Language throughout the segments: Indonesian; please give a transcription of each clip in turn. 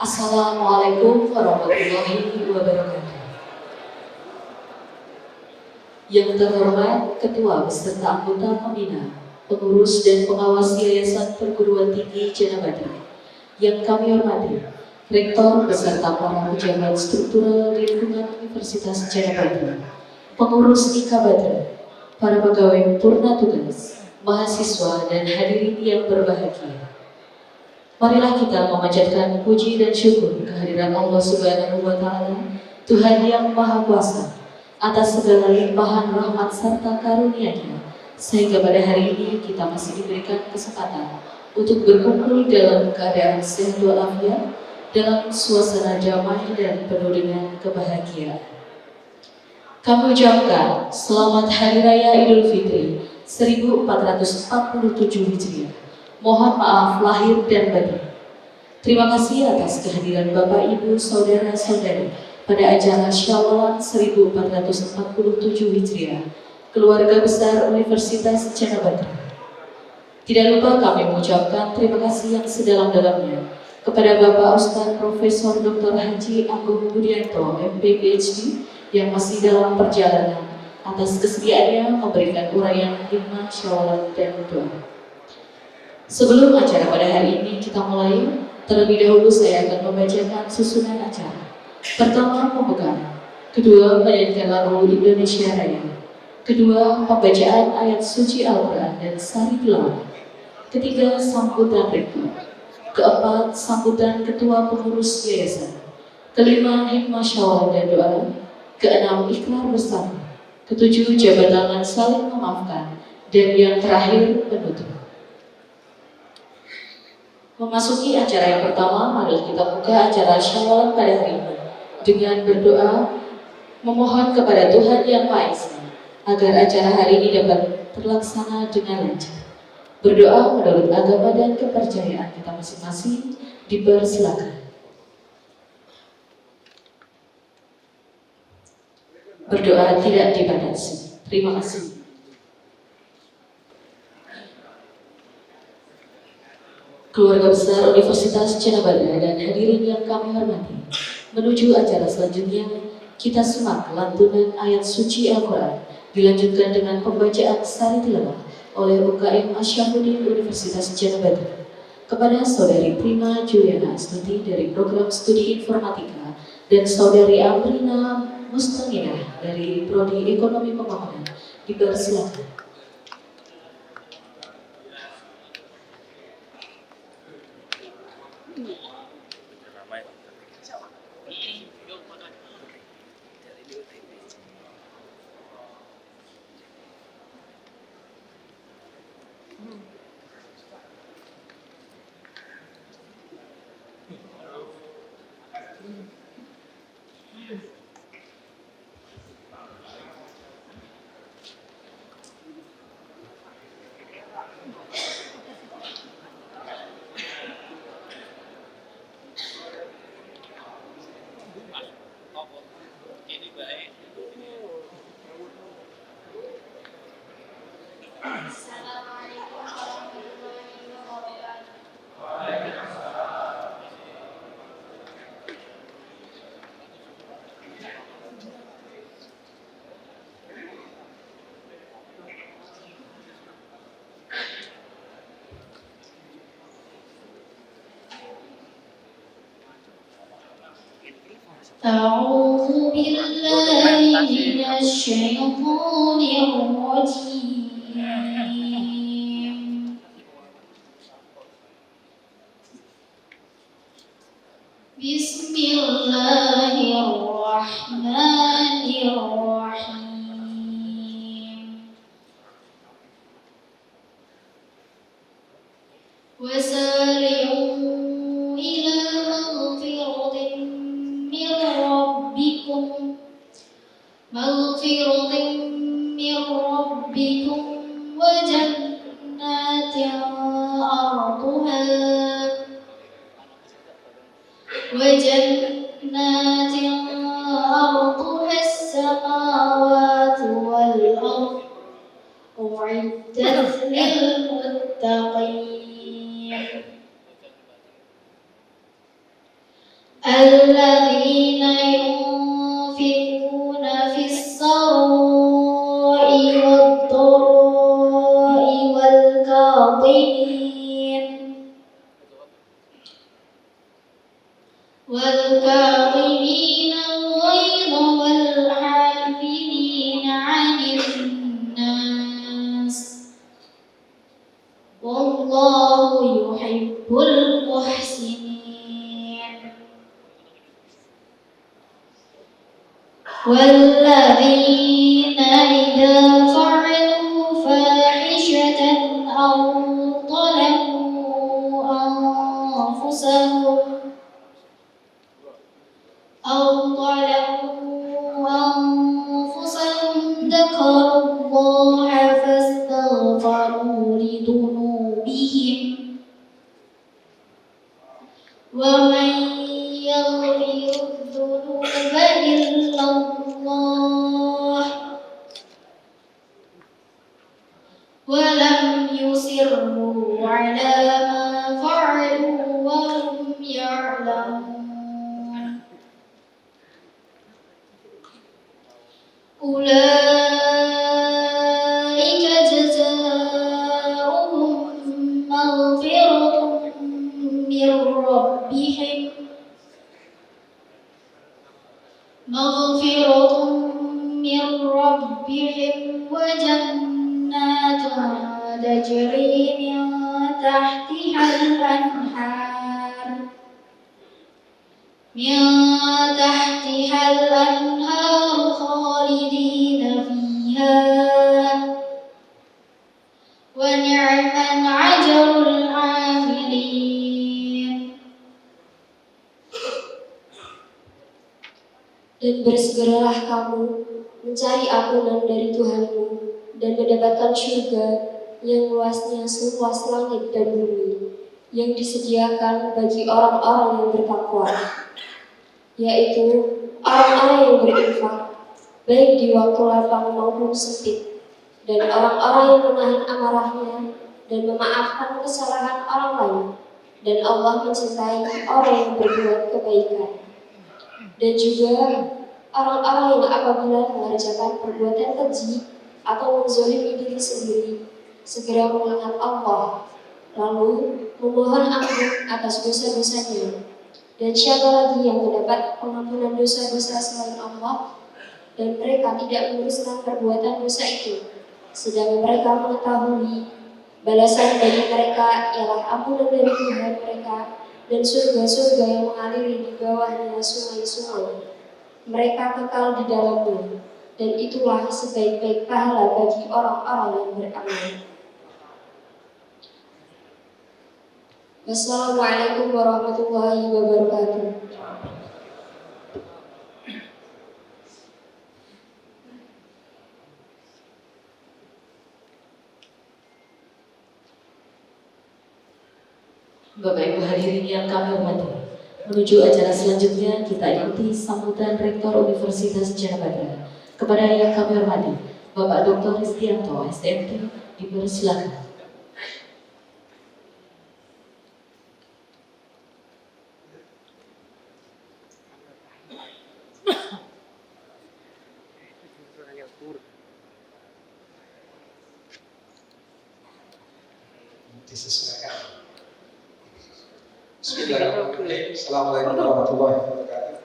Assalamualaikum warahmatullahi wabarakatuh. Yang terhormat Ketua beserta anggota pembina, pengurus dan pengawas Yayasan Perguruan Tinggi Jana Badra. Yang kami hormati, Rektor beserta para pejabat struktural di lingkungan Universitas Jana Badra, pengurus IKA Badra, para pegawai purna tugas, mahasiswa dan hadirin yang berbahagia. Marilah kita memanjatkan puji dan syukur kehadiran Allah Subhanahu wa Ta'ala, Tuhan yang Maha Kuasa, atas segala limpahan rahmat serta karunia-Nya, sehingga pada hari ini kita masih diberikan kesempatan untuk berkumpul dalam keadaan sehat walafiat, dalam suasana damai dan penuh dengan kebahagiaan. Kami ucapkan selamat Hari Raya Idul Fitri 1447 Hijriah. Mohon maaf lahir dan batin. Terima kasih atas kehadiran Bapak, Ibu, Saudara-saudari pada acara Syawalan 1447 Hijriah, keluarga besar Universitas Jana Badra. Tidak lupa kami mengucapkan terima kasih yang sedalam-dalamnya kepada Bapak Ustadz Profesor Dr. Haji Agung Budianto, MP PhD, yang masih dalam perjalanan, atas kesediaannya memberikan uraian hikmah, syawalan, dan doa. Sebelum acara pada hari ini kita mulai, terlebih dahulu saya akan membacakan susunan acara. Pertama, pembukaan. Kedua, menyanyikan lagu Indonesia Raya. Kedua, pembacaan ayat suci Al-Quran dan sari tilawah. Ketiga, sambutan rektor. Keempat, sambutan ketua pengurus yayasan. Kelima, hikmah syawalan dan doa. Keenam, ikrar bersama. Ketujuh, jabat tangan saling memaafkan. Dan yang terakhir, penutup. Memasuki acara yang pertama, mari kita buka acara Syawalan pada hari ini dengan berdoa, memohon kepada Tuhan Yang Maha Esa agar acara hari ini dapat terlaksana dengan lancar. Berdoa menurut agama dan kepercayaan kita masing-masing, dipersilakan. Berdoa tidak dibatasi. Terima kasih. Keluarga besar Universitas Jana Badra dan hadirin yang kami hormati, menuju acara selanjutnya, kita simak lantunan ayat suci Al-Quran, dilanjutkan dengan pembacaan sari tilawah oleh UKM Asyafuddin Universitas Jana Badra kepada Saudari Prima Juliana Astuti dari Program Studi Informatika dan Saudari Amrina Mustanginah dari Prodi Ekonomi Pembangunan. Dipersilakan. أعوذ بالله من الشيطان الرجيم بسم الله الرحمن الرحيم وسارعوا إلى مغفرة من ربكم وجنات عرضها السماوات والأرض أعدت للمتقين والذين إذا فعلوا فاحشة أو ظلموا أنفسهم ذكروا الله فاستغفروا لذنوبهم ومن يغفر الذنوب إلا الله ولم يصروا على ما فعلوا وهم يعلمون أولئك جزاؤهم مغفرة من ربهم وجنات تجري من تحتها الأنهار خالدين فيها ونعم أجر العاملين. Dan bersegeralah kamu mencari ampunan dari Tuhanmu dan mendapatkan surga yang luasnya seluas langit dan bumi, yang disediakan bagi orang-orang yang bertakwa, yaitu orang-orang yang berinfak, baik di waktu lapang maupun sempit, dan orang-orang yang menahan amarahnya dan memaafkan kesalahan orang lain, dan Allah mencintai orang yang berbuat kebaikan. Dan juga orang-orang yang apabila mengerjakan perbuatan keji atau menzalimi diri sendiri, segera mengingat Allah, lalu memohon ampun atas dosa-dosanya. Dan siapa lagi yang mendapat pengampunan dosa-dosa selain Allah, dan mereka tidak meneruskan perbuatan dosa itu, sedang mereka mengetahui balasan bagi mereka ialah ampunan dari Tuhan mereka dan surga-surga yang mengaliri di bawahnya sungai-sungai. Mereka kekal di dalamnya, dan itulah sebaik-baik pahala bagi orang-orang yang beramal. Wassalamualaikum warahmatullahi wabarakatuh. Bapak Ibu hadirin yang kami hormati, menuju acara selanjutnya kita ikuti sambutan Rektor Universitas Gadjah Mada. Kepada yang kami hormati, Bapak Dr. Ristianto, STMT, dipersilakan. Disesuaikan. Bismillahirrahmanirrahim. Assalamualaikum warahmatullahi wabarakatuh.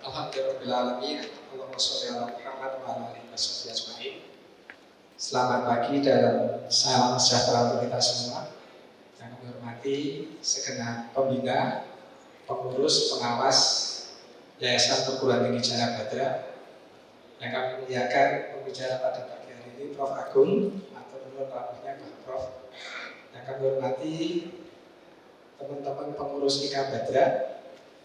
Alhamdulillahirrahmanirrahim. Allahumma sholli ala Muhammad wa ala alihi washabihi ajmain. Selamat pagi dan salam sejahtera untuk kita semua. Yang kami hormati segenap pembina, pengurus, pengawas Yayasan Perguruan Tinggi Gadjah Mada. Yang kami muliakan pembicara pada pagi hari ini Prof. Agung atau menurut rambutnya Pak Prof. Yang kami hormati teman-teman pengurus IKA Badra,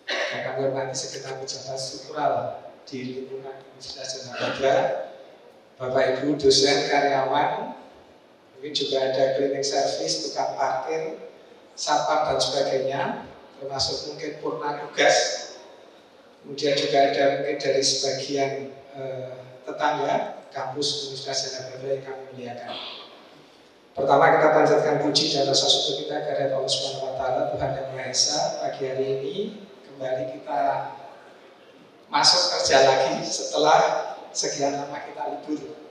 yang kami hormati segenap pejabat struktural di lingkungan Universitas Gadjah Mada, Bapak Ibu dosen, karyawan, mungkin juga ada cleaning service, tukang parkir, satpam dan sebagainya, termasuk mungkin purna tugas. Kemudian juga ada mungkin dari sebagian tetangga kampus Universitas Gadjah Mada yang kami muliakan. Pertama kita panjatkan puji dan rasa syukur kita kepada Allah Subhanahu wa taala, Tuhan Yang Maha Esa. Pagi hari ini kembali kita masuk kerja lagi setelah sekian lama kita libur.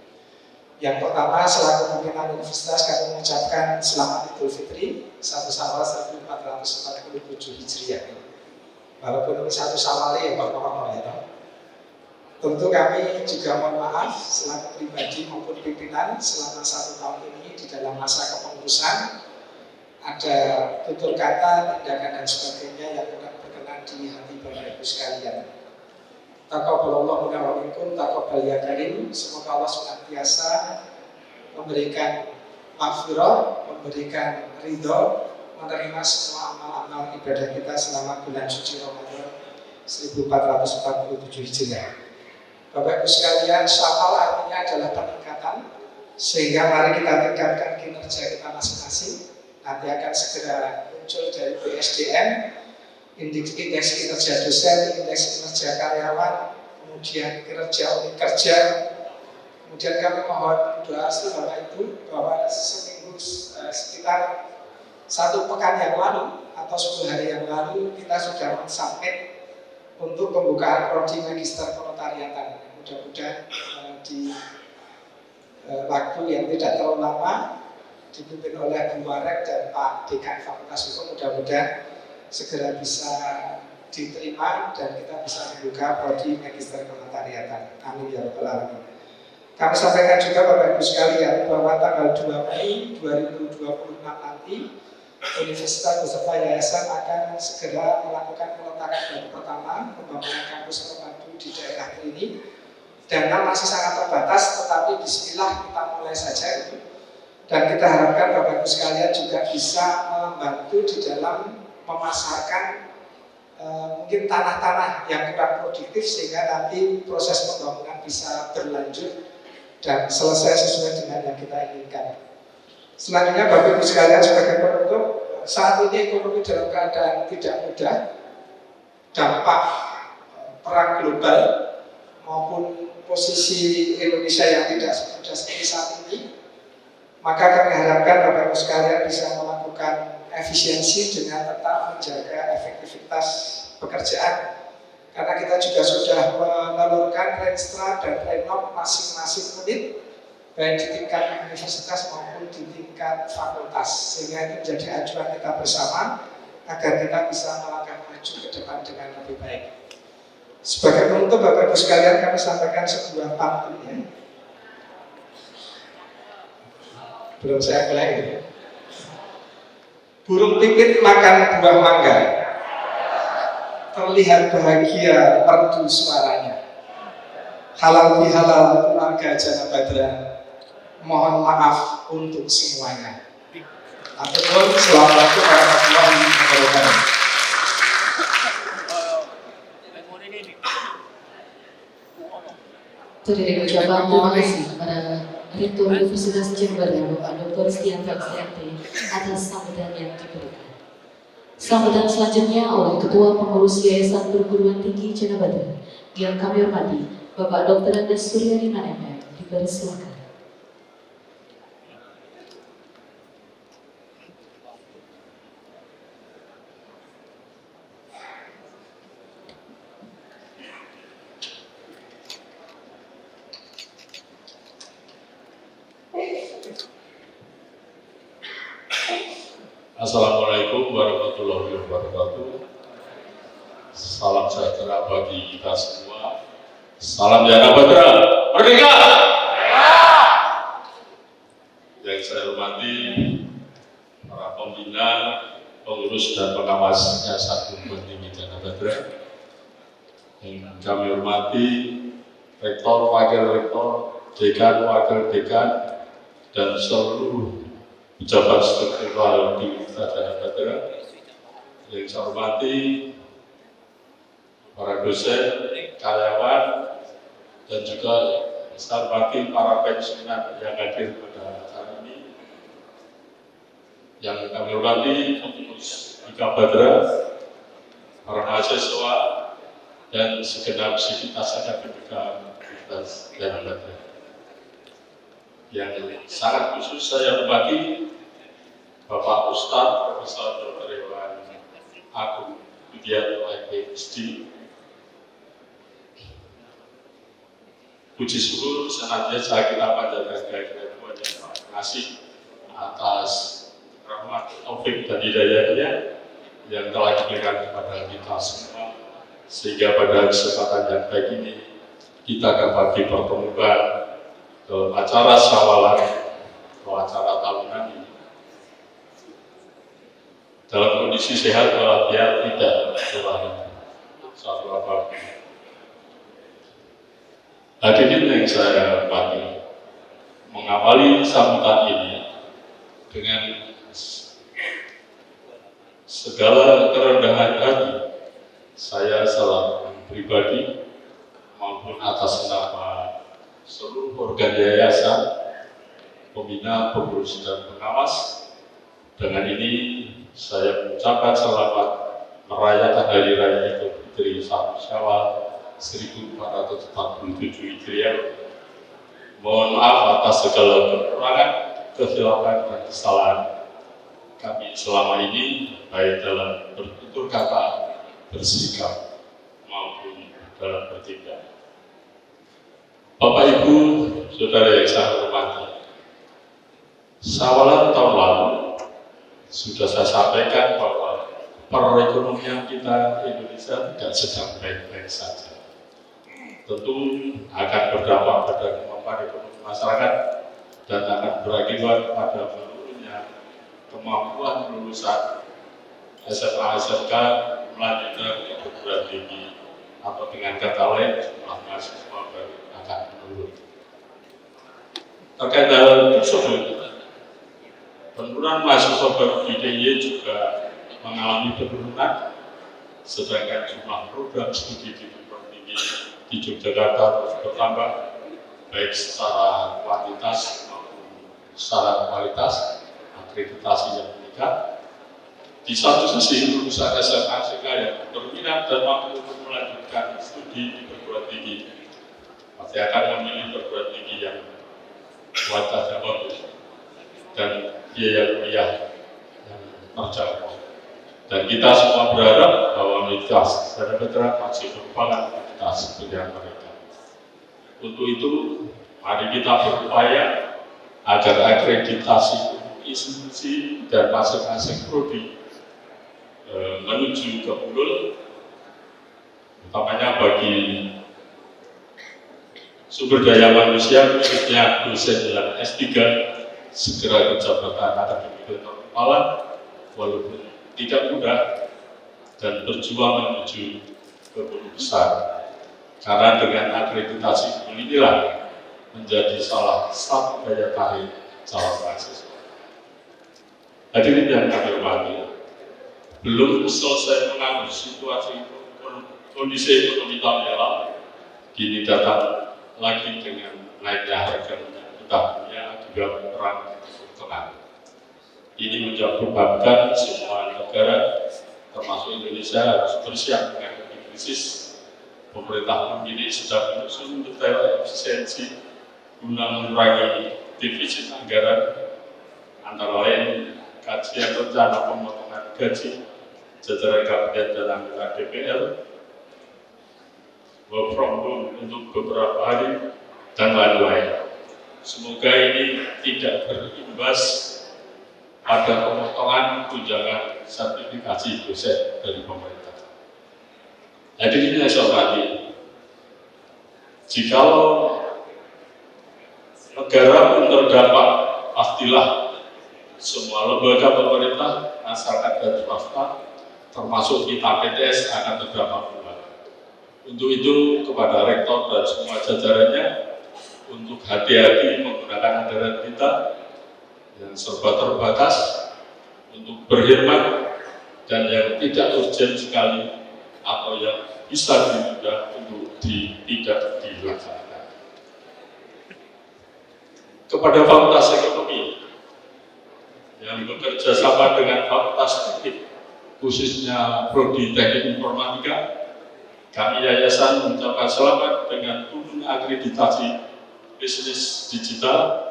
Yang pertama, selaku pimpinan universitas kami mengucapkan selamat Idul Fitri 1 Syawal 1447 Hijriah. Walaupun ini 1 Syawal ya Pak ya. Tentu kami juga mohon maaf selaku pribadi maupun pimpinan selama 1 tahun ini di dalam masa kepengurusan ada tutur kata, tindakan dan sebagainya yang kurang berkenan di hati Bapak Ibu sekalian. Taqabbalallahu minna wa minkum, taqabbal ya karim. Semoga Allah senantiasa memberikan maghfirah, memberikan ridho, menerima semua amal-amal ibadah kita selama bulan suci Ramadan 1447 Hijriah. Bapak Ibu sekalian, syawal artinya adalah peningkatan, sehingga mari kita tingkatkan kinerja kita masing-masing. Nanti akan segera muncul dari BSDM, indeks kinerja dosen, indeks kinerja karyawan, kemudian kinerja unit kerja. Kemudian kami mohon doa restu Bapak Ibu bahwa seminggu sekitar 1 pekan yang lalu atau 10 hari yang lalu kita sudah mensubmit untuk pembukaan prodi magister penotariatan. Mudah-mudahan di waktu yang tidak terlalu lama dipimpin oleh Bu Warek dan Pak Dekan Fakultas Hukum, mudah-mudahan segera bisa diterima dan kita bisa membuka prodi magister penotariatan. Amin ya rabbal alamin. Kami sampaikan juga Bapak Ibu sekalian bahwa tanggal 2 Mei 2026 nanti Universitas beserta yayasan akan segera melakukan peletakan batu pertama pembangunan kampus terpadu di daerah ini. Dana masih sangat terbatas, tetapi bismillah kita mulai saja itu. Dan kita harapkan Bapak Ibu sekalian juga bisa membantu di dalam memasarkan mungkin tanah-tanah yang kurang produktif sehingga nanti proses pembangunan bisa berlanjut dan selesai sesuai dengan yang kita inginkan. Selanjutnya Bapak Ibu sekalian sebagai penutup, saat ini ekonomi dalam keadaan tidak mudah, dampak perang global maupun posisi Indonesia yang tidak semudah seperti saat ini, maka kami harapkan Bapak Ibu sekalian bisa melakukan efisiensi dengan tetap menjaga efektivitas pekerjaan. Karena kita juga sudah menelurkan Renstra dan Renov masing-masing unit, baik di tingkat universitas maupun di tingkat fakultas, sehingga itu menjadi acuan kita bersama agar kita bisa melangkah maju ke depan dengan lebih baik. Sebagai penutup Bapak Ibu sekalian, kami sampaikan sebuah pantun ya. Belum saya mulai. Burung pipit makan buah mangga, terlihat bahagia merdu suaranya. Halal bihalal keluarga Jana Badra, mohon maaf untuk semuanya. Assalamualaikum warahmatullahi wabarakatuh. Terdiri ucapan terima kasih kepada Rektor Universitas Jember Bapak Dr. Stianto STMT atas sambutan yang diberikan. Sambutan selanjutnya oleh Ketua Pengurus Yayasan Perguruan Tinggi Jana Badra yang kami hormati Bapak Dr. Andes Suryadi Manembe, dipersilakan. Assalamualaikum warahmatullahi wabarakatuh. Salam sejahtera bagi kita semua. Salam Jana Badra, merdeka! Yang saya hormati para pembina, pengurus dan pengawas Yayasan Perguruan Tinggi Jana Badra. Yang kami hormati rektor, wakil rektor, dekan, wakil dekan, dan seluruh pejabat struktural di Universitas Jana Badra. Yang saya hormati para dosen, karyawan, dan juga saya hormati para pensiunan yang hadir pada acara ini. Yang kami hormati pengurus Jana Badra, para mahasiswa, dan segenap sivitas akademika Universitas Jana Badra. Yang sangat khusus saya hormati Bapak Ustadz Profesor Dr. Iwan Agung Budianto PhD. Puji syukur senantiasa kita panjatkan kehadiran Terima kasih atas rahmat, taufik dan hidayahnya yang telah diberikan kepada kita semua, sehingga pada kesempatan yang baik ini kita dapat dipertemukan dalam acara syawalan atau acara tahunan ini dalam kondisi sehat walafiat, tidak kurang satu apapun. Hadirin yang saya hormati, mengawali sambutan ini dengan segala kerendahan hati, saya secara pribadi maupun atas nama seluruh organ yayasan, pembina, pengurus, dan pengawas, dengan ini saya mengucapkan selamat merayakan Hari Raya Idul Fitri 1 Syawal 1447 Hijriah. Mohon maaf atas segala kekurangan, kesilapan, dan kesalahan kami selama ini, baik dalam bertutur kata, bersikap, maupun dalam bertindak. Bapak Ibu, Saudara yang saya hormati, Syawalan tahun lalu sudah saya sampaikan bahwa perekonomian kita Indonesia tidak sedang baik-baik saja. Tentu akan berdampak pada kemampuan ekonomi masyarakat dan akan berakibat pada menurunnya kemampuan lulusan SMA SMK melanjutkan ke perguruan tinggi, atau dengan kata lain jumlah mahasiswa baru akan menurun. Terkait hal tersebut, penurunan mahasiswa baru di DIY juga mengalami penurunan, sedangkan jumlah program studi di perguruan tinggi di Yogyakarta terus bertambah, baik secara kuantitas maupun secara kualitas, akreditasi yang meningkat. Di satu sisi, lulusan SMA SMK yang berminat dan mampu untuk melanjutkan studi di perguruan tinggi pasti akan memilih perguruan tinggi yang kualitasnya bagus dan biaya kuliah yang terjangkau. Dan kita semua berharap bahwa Universitas Gadjah Mada masih merupakan universitas pilihan mereka. Untuk itu, mari kita berupaya agar akreditasi institusi dan masing-masing prodi menuju ke ulul, utamanya bagi sumber daya manusia, khususnya dosen dan S3, segera ke jabatan akademik rektor kepala, walaupun tidak mudah, dan berjuang menuju ke guru besar. Karena dengan akreditasi inilah menjadi salah satu daya tarik calon mahasiswa. Hadirin yang kami hormati, belum selesai menanggung situasi kondisi ekonomi tahun yang lalu, kini datang lagi dengan naiknya harga minyak dunia akibat perang Ukraina. Ini menyebabkan semua negara, termasuk Indonesia, harus bersiap menghadapi krisis. Pemerintah ini sedang menyusun detail efisiensi guna mengurangi defisit anggaran, antara lain kajian rencana pemotongan gaji jajaran kabinet dan anggota DPR, work from home untuk beberapa hari, dan lain-lain. Semoga ini tidak berimbas pada pemotongan tunjangan sertifikasi dosen dari pemerintah. Hadirin yang saya hormati, jikalau negara pun terdampak, pastilah semua lembaga pemerintah, masyarakat dan swasta, termasuk kita PTS akan terdampak pula. Untuk itu, kepada rektor dan semua jajarannya, untuk hati-hati menggunakan anggaran kita yang serba terbatas, untuk berhemat, dan yang tidak urgent sekali atau yang bisa ditunda untuk tidak dilaksanakan. Kepada Fakultas Ekonomi yang bekerja sama dengan Fakultas Teknik, khususnya Prodi Teknik Informatika, kami yayasan mengucapkan selamat dengan turun akreditasi bisnis digital.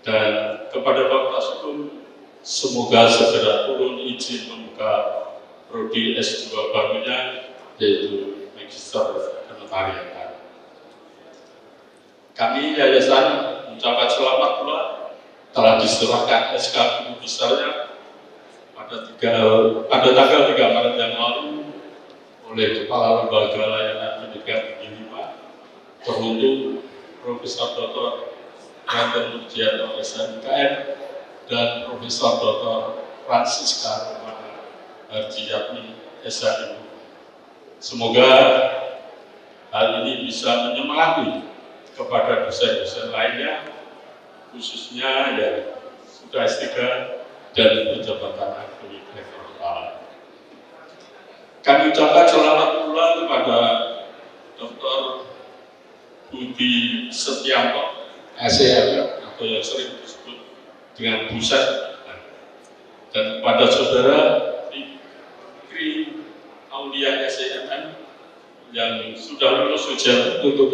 Dan kepada Fakultas Hukum, semoga segera turun izin membuka prodi S2 barunya, yaitu Magister Kenotariatan. Kami yayasan mengucapkan selamat pula telah diserahkan SK guru besarnya pada tanggal 3 Maret yang lalu oleh Kepala Lembaga Layanan Pendidikan Tinggi 5, teruntuk Profesor Dr. Ranten Murjianto SMKM dan Profesor Dr. Francisca Romana Harjiyatmi SHIU. Semoga hal ini bisa menyemangati kepada dosen-dosen lainnya, khususnya yang sudah S3 dan berjabatan akademik level kepala. Kami ucapkan selamat pula kepada Dr. Budi Setianto, SEM, atau yang sering disebut dengan Buset, dan kepada saudara Fikri Aulia SEMM yang sudah lulus ujian tertutup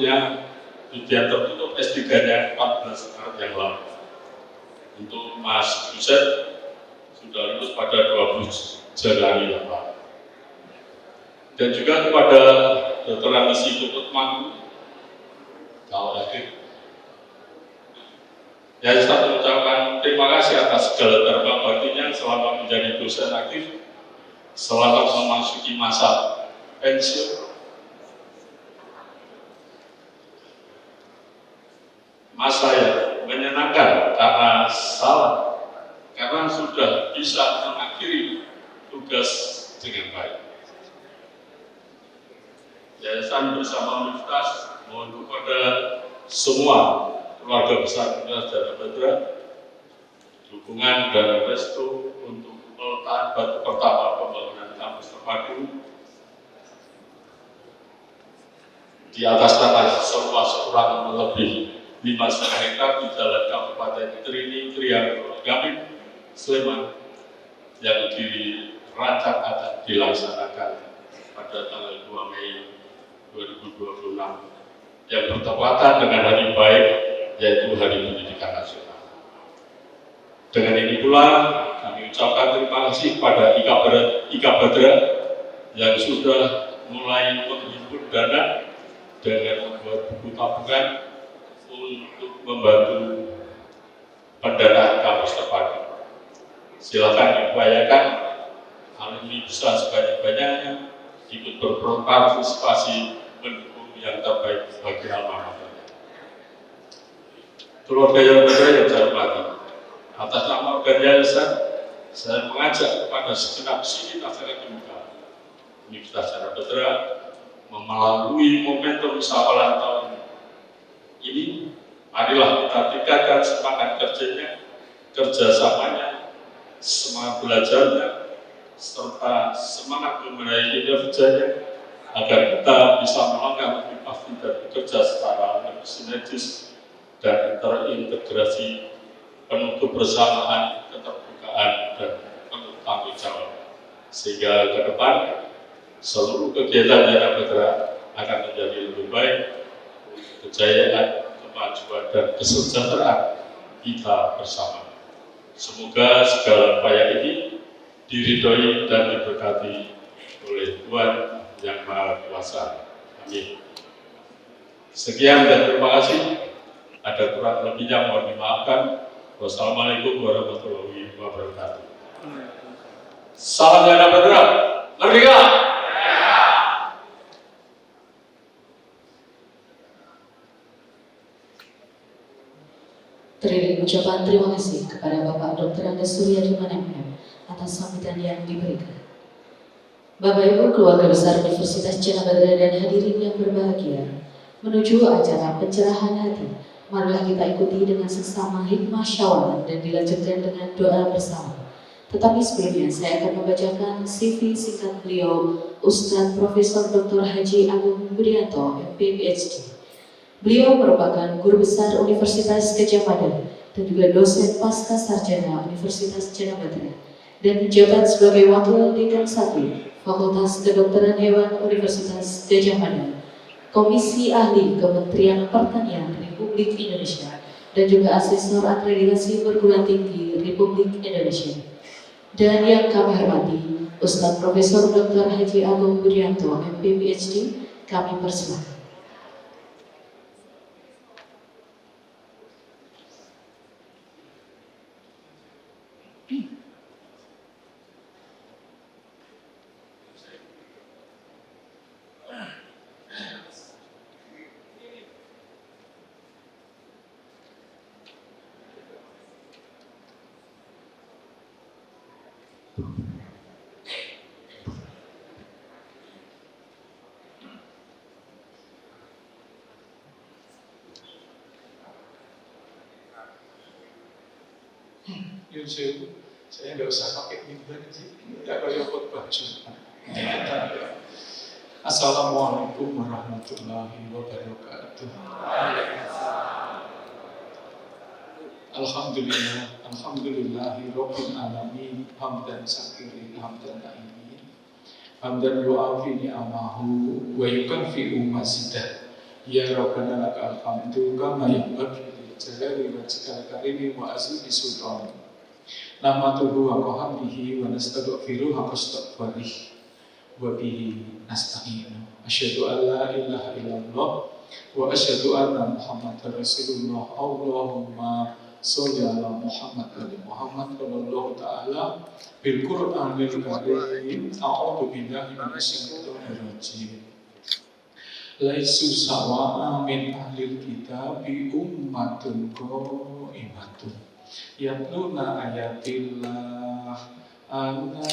S3-nya 14 Maret yang lalu. Untuk Mas Buset sudah lulus pada 20 Januari yang lalu. Dan juga kepada Dr. Anisi Tutut Mangku, kalau hadir. Ya, saya mengucapkan terima kasih atas segala dharma baktinya selama menjadi dosen aktif, selama memasuki masa pensiun. Masa yang menyenangkan karena sudah bisa mengakhiri tugas dengan baik. Yayasan bersama Universitas mohon kepada semua keluarga besar Universitas Gadjah dukungan dan restu untuk peletakan batu pertama pembangunan kampus terpadu di atas tanah seluas kurang lebih 5,5 hektar di Jalan Kabupaten Trini Krian Gamin, Sleman, yang dirancang akan dilaksanakan pada tanggal 2 Mei 2026 yang bertepatan dengan hari baik, yaitu Hari Pendidikan Nasional. Dengan ini pula kami ucapkan terima kasih kepada Ika Badra yang sudah mulai menghimpun dana dengan membuat buku tabungan untuk membantu pendanaan kampus terpadu. Silakan diupayakan hal ini bisa sebanyak-banyaknya ikut berpartisipasi mendukung yang terbaik bagi alma mater. Keluarga yang saya hormati, atas nama organisasi saya mengajak kepada segenap sivitas akademika Universitas Gadjah melalui momentum sawalan tahun ini, marilah kita tingkatkan semangat kerjasamanya, semangat belajarnya, serta semangat membenahi kinerjanya, agar kita bisa melangkah lebih pasti dan bekerja secara lebih sinergis dan terintegrasi, penuh kebersamaan, keterbukaan, dan penuh tanggung jawab, sehingga ke depan seluruh kegiatan yang Gadjah akan menjadi lebih baik, kejayaan, kemajuan, dan kesejahteraan kita bersama. Semoga segala upaya ini diridhoi dan diberkati oleh Tuhan Yang Maha Kuasa. Amin. Sekian dan terima kasih. Ada kurang lebihnya mohon dimaafkan. Wassalamualaikum warahmatullahi wabarakatuh. Salam Gadjah, merdeka! Teriring ucapan terima kasih kepada Bapak Dr. Andes Suryadiman MM atas sambutan yang diberikan. Bapak Ibu keluarga besar Universitas Gadjah dan hadirin yang berbahagia, menuju acara pencerahan hati, marilah kita ikuti dengan sesama hikmah syawalan dan dilanjutkan dengan doa bersama. Tetapi sebelumnya saya akan membacakan CV singkat beliau, Ustadz Profesor Dr. Haji Agung Budianto, MP PhD. Beliau merupakan guru besar Universitas Gadjah Mada dan juga dosen pasca sarjana Universitas Gadjah dan menjabat sebagai Wakil Dekan 1 Fakultas Kedokteran Hewan Universitas Gadjah Mada, Komisi Ahli Kementerian Pertanian Republik Indonesia, dan juga Asesor Akreditasi Perguruan Tinggi Republik Indonesia. Dan yang kami hormati, Ustadz Profesor Dr. Haji Agung Budianto, MP PhD, kami persilakan. Yun saya nggak usah pakai mimbar sih, ya kayak khotbah Jumat. Assalamualaikum warahmatullahi wabarakatuh. Alhamdulillahi rabbil alamin, hamdan syakirin, hamdan na'imin, hamdan yu'afi ni'amahu wa yukafi'u mazidah. Ya Rabbana lakal hamdu kama yanbaghi li jalali wajhikal karimi wa azimi sultan. Nahmaduhu wa qahamdihi wa nastaghfiruhu wa nastaghfirih wa bihi nasta'inu. Asyhadu an la ilaha illallah wa asyhadu anna Muhammadar Rasulullah. Allahumma sholli ala Muhammad wa ali Muhammad sallallahu ta'ala bil Qur'anil karim. A'udzu billahi minasyaitonir rajim. Laisu sawa'a min ahlil kitabi ummatun qa'imatun yatluna ayatillah ana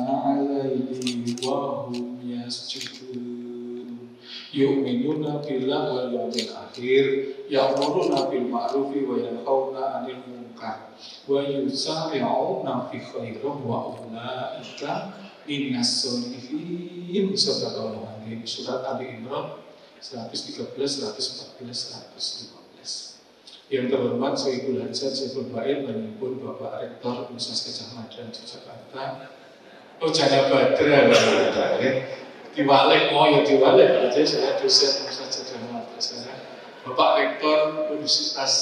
alaili wa hum yasjudun yu'minuna billahi wal yawmil akhir ya'muruna bil ma'rufi wa yanhauna 'anil munkar wa yusari'una fi khairin wa ulaika minas sholihin. Sadaqallahu alaihi. Surat Ali Imran 113, 114, 115. Yang terhormat Sayyidul Hajjaj Sayyidul Ba'ir menyimpun Bapak Rektor Universitas Gadjah Mada Yogyakarta. Oh, Jana Badra diwalek, ya diwalek aja, saya dosen Universitas Gadjah Mada. Bapak Rektor Universitas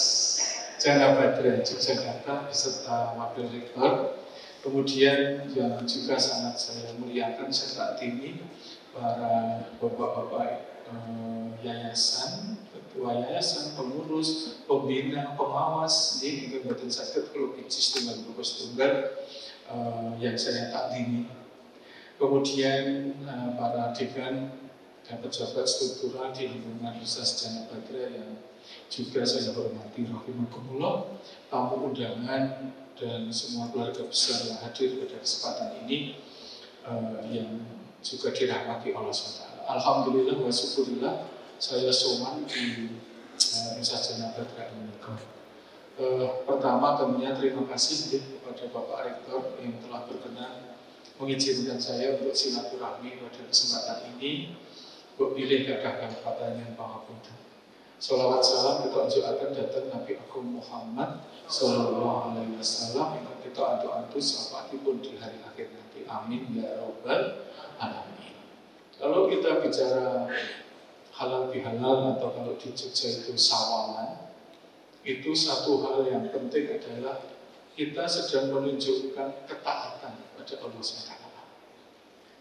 Jana Badra Yogyakarta beserta Wakil Rektor. Kemudian yang juga sangat saya muliakan serta ini para bapak-bapak yayasan, ketua yayasan, pengurus, pembina, pengawas, ini kemudian sakit kalau sistem dan gugus tunggal yang saya takdimi. Kemudian para dekan dan pejabat struktural di lingkungan Universitas Jana Badra yang juga saya hormati, rahimakumullah, tamu undangan dan semua keluarga besar yang hadir pada kesempatan ini yang juga dirahmati Allah SWT. Alhamdulillah wa syukurillah saya sowan di Universitas Jana Badra ini. Pertama tentunya terima kasih kepada Bapak Rektor yang telah berkenan mengizinkan saya untuk silaturahmi pada kesempatan ini. Kok pilih kakak katanya Pak Abudu. Salawat salam kita akan datang Nabi Agung Muhammad Sallallahu Alaihi Wasallam yang kita antu-antu sahabatipun di hari akhir nanti. Amin ya Rabbal Alamin. Kalau kita bicara halal bihalal atau kalau di Jogja itu sawalan, itu satu hal yang penting adalah kita sedang menunjukkan ketaatan pada Allah SWT.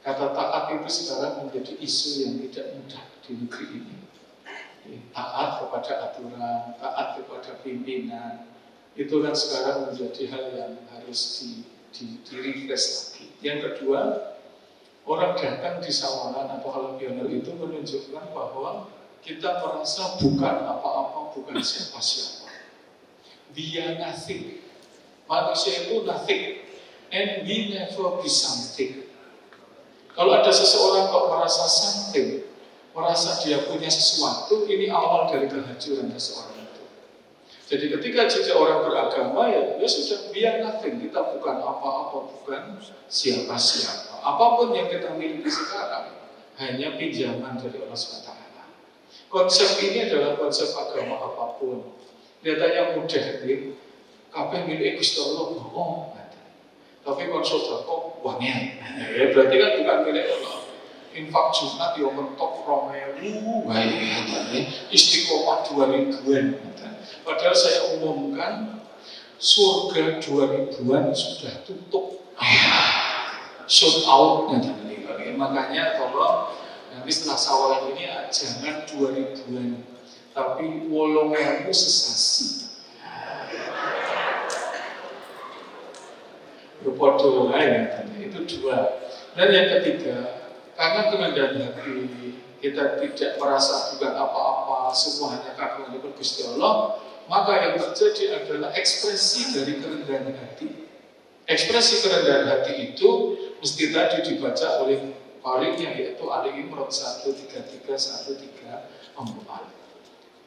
Kata taat itu sekarang menjadi isu yang tidak mudah di negeri ini. Taat kepada aturan, taat kepada pimpinan, itu kan sekarang menjadi hal yang harus di-refresh lagi. Yang kedua, orang datang di sawalan atau halal bihalal itu menunjukkan bahwa kita merasa bukan apa-apa, bukan siapa-siapa. We are nothing. Manusia itu nothing, and we never be something. Kalau ada seseorang kok merasa something, merasa dia punya sesuatu, ini awal dari kehancuran seseorang itu. Jadi ketika juga orang beragama ya sudah, we are nothing. Kita bukan apa-apa, bukan siapa-siapa. Apapun yang kita miliki sekarang hanya pinjaman dari Allah SWT. Konsep ini adalah konsep agama apapun. Lihatnya mudah ini, kabeh milik Gusti Allah bohong. Tapi kalau sedekah wangi, ya berarti kan bukan milik Allah. Infak Jumat yang mentok 2.000, istiqomah 2.000-an. Padahal saya umumkan surga 2.000-an sudah tutup. Sold out nanti. Makanya kalau nanti setelah sawalan ini jangan 2.000-an, tapi 8.000 sesasi. Berpodo lain, itu dua. Dan yang ketiga, karena kerendahan hati, kita tidak merasa bukan apa-apa, semua hanya kagum dari Gusti Allah, maka yang terjadi adalah ekspresi dari kerendahan hati. Ekspresi kerendahan hati itu mesti tadi dibaca oleh palingnya, yaitu Ali Imran 133, 134.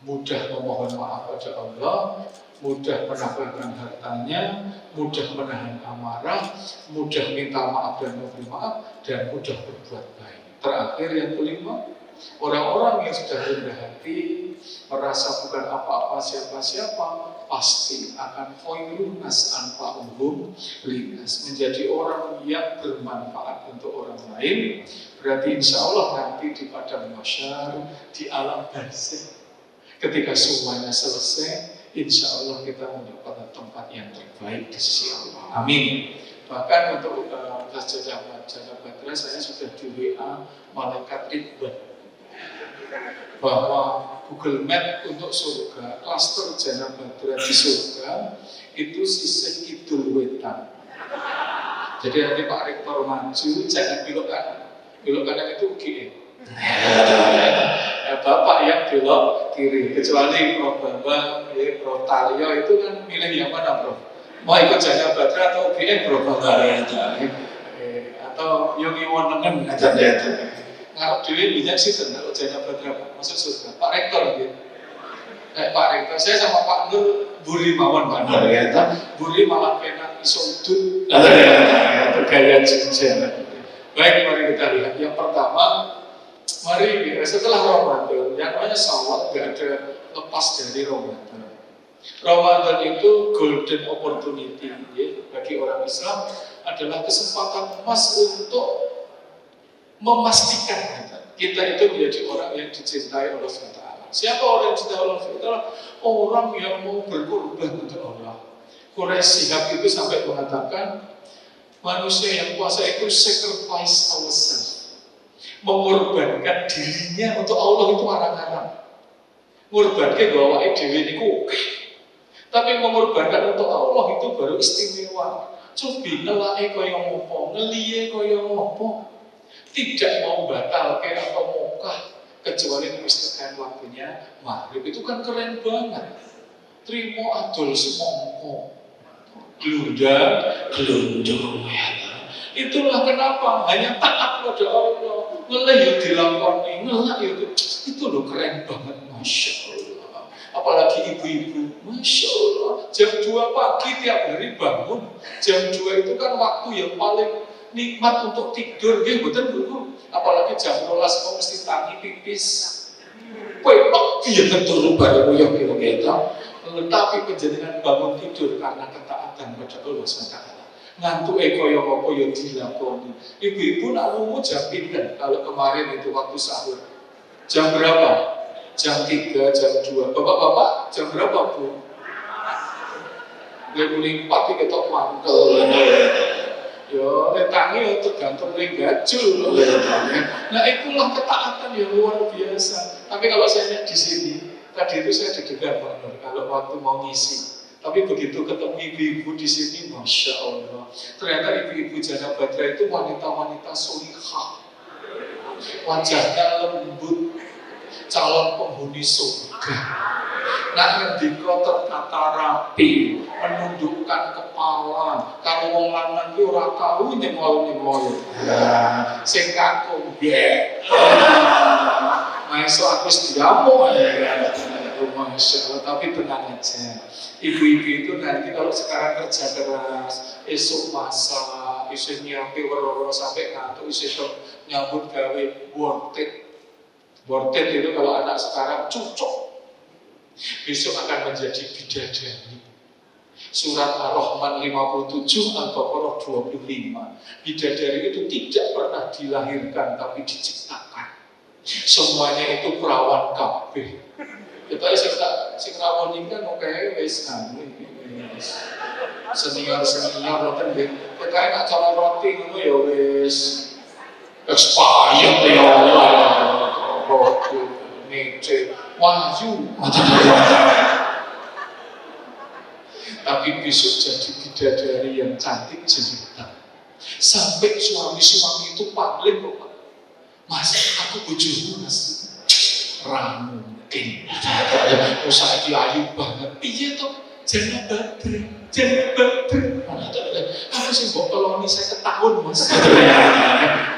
mudah memohon maaf pada Allah, mudah menafkahkan hartanya, mudah menahan amarah, mudah minta maaf dan memberi maaf, dan mudah berbuat baik. Terakhir yang kelima, orang-orang yang sudah rendah hati, merasa bukan apa-apa siapa-siapa, pasti akan khairun nas anfa'uhum linnas, menjadi orang yang bermanfaat untuk orang lain. Berarti insya Allah nanti di padang mahsyar, di alam barzakh, ketika semuanya selesai, insya Allah kita mendapat tempat yang terbaik di sisi Allah. Amin. Bahkan untuk kelas Jana Badra, saya sudah di WA malaikat Ridwan bahwa Google Map untuk surga, klaster Jana Badra di surga itu sisi kidul wetan. Jadi nanti Pak Rektor maju, jangan belok kanan itu UGM. Bapak yang belok kiri, kecuali Prof. Bambang, Prof. Taryo itu kan milih yang mana, Prof? Mau ikut Jana Badra atau UGM, Prof? Atau Yogi Wonengen aja itu. Ngarep dhewe minyak sih tentang Jana Badra, masuk surga. Pak Rektor gitu. Pak Rektor, saya sama Pak Nur buri mawon Pak Nur ya. Buri malah kena isodut. Itu gaya jenjang. Baik, mari kita lihat. Yang pertama, mari setelah Ramadan, yang namanya Syawal nggak ada lepas dari Ramadan. Ramadan itu golden opportunity ya, bagi orang Islam, adalah kesempatan emas untuk memastikan kita itu menjadi orang yang dicintai Allah SWT. Siapa orang yang dicintai Allah SWT? Orang yang mau berkorban untuk Allah. Quraisy Shihab itu sampai mengatakan, manusia yang puasa itu sacrifice ourselves, mengorbankan dirinya untuk Allah itu haram-haram. Mengorbankan bahwa dewi niku oke, tapi mengorbankan untuk Allah itu baru istimewa. Cobi ngelake kaya ngopo, ngeliye kaya ngopo, tidak mau batal kayak atau mokah kecuali mesti waktunya maghrib. Itu kan keren banget. Trimo adol semongko, gelundang ya. Itulah kenapa hanya taat pada Allah, ngelih ya dilakoni, ngelak ya itu loh keren banget, masya Allah. Apalagi ibu-ibu, masya Allah, jam 2 pagi tiap hari bangun. Jam 2 itu kan waktu yang paling nikmat untuk tidur, ya betul Bu. Apalagi jam 12 mau mesti tangi pipis. Pelok dia tentu baru yang kira-kira. Tetapi penjenengan bangun tidur karena ketaatan pada Allah SWT. Ngantuk koyo apa yo dilakoni. Ibu-ibu nak lungo jam pinten? Kalau kemarin itu waktu sahur. Jam berapa? Jam 3, jam 2. Bapak-bapak jam berapa, Bu? Lek 4 iki ketok mantel. Yo, tangi yo tergantung ning gajul. Nah, itulah ketaatan yang luar biasa. Tapi kalau saya lihat di sini, tadi itu saya deg-degan Pak, kalau waktu mau ngisi. Tapi begitu ketemu ibu-ibu di sini, masya Allah, ternyata ibu-ibu Jana Badra itu wanita-wanita solihah, wajahnya lembut, calon penghuni surga. Nak ngendika tertata rapi, menundukkan kepala. Kalau wong lanang ki ora tau nyengol-nyengol. Sing kaku piye? Maiso aku diamuk ya. Masya Allah, tapi tenang aja. Ibu-ibu itu nanti kalau sekarang kerja keras, esok masak, esok nyampe weroro sampai ngantuk, esok nyambut gawe worth it. Worth it itu kalau anak sekarang cocok, besok akan menjadi bidadari. Surat Ar-Rahman 57, Al-Baqarah 25. Bidadari itu tidak pernah dilahirkan tapi diciptakan. Semuanya itu perawan kabeh. Kita sing rawon iki kan oke wis senior ngoten nggih. Kita enak cara roti ngono ya wis expired ya Allah. Roti nice wahyu. Tapi besok jadi bidadari yang cantik jelita. Sampai suami-suami itu paling kok, Mas, aku bojomu Mas. Ramu. Usah diayu banget. Iya toh, Jana Badra. Aku sih mbok koloni 50 tahun Mas.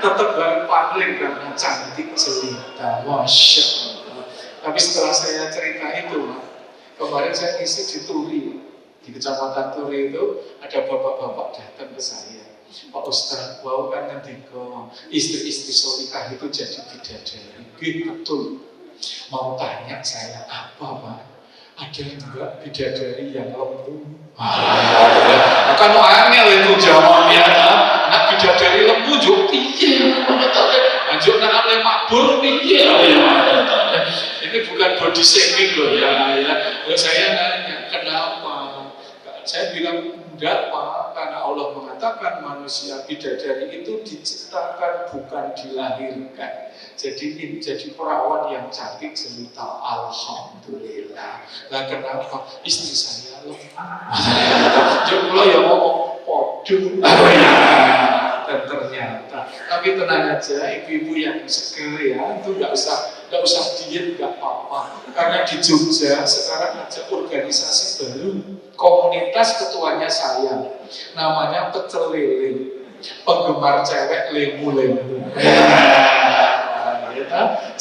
Tetap bareng paling karena cantik jelita, masya Allah. Tapi setelah saya cerita itu, kemarin saya ngisi di Turi, di Kecamatan Turi itu ada bapak-bapak datang ke saya. Pak Ustaz, wau kan ngendika istri-istri Solikah itu jadi bidadari. Betul. Mau tanya saya apa, Pak? Ada enggak bidadari yang lembu? Kan angel itu jawabnya. Nak bidadari lembu juk piye? Anjuk nak oleh makbur piye? Ini bukan body shaming loh ya. Saya nanya, kenapa? Saya bilang enggak, Pak, karena Allah mengatakan manusia bidadari itu diciptakan bukan dilahirkan. Jadi perawan yang cantik jelita, alhamdulillah. Nah kenapa? Istri saya jomblo ya ngomong podo. Dan ternyata, tapi tenang aja, ibu-ibu yang seger ya, itu nggak usah diet, nggak apa-apa. Karena di Jogja sekarang ada organisasi baru, komunitas ketuanya saya, namanya Pecel Lele, penggemar cewek lemu-lemu.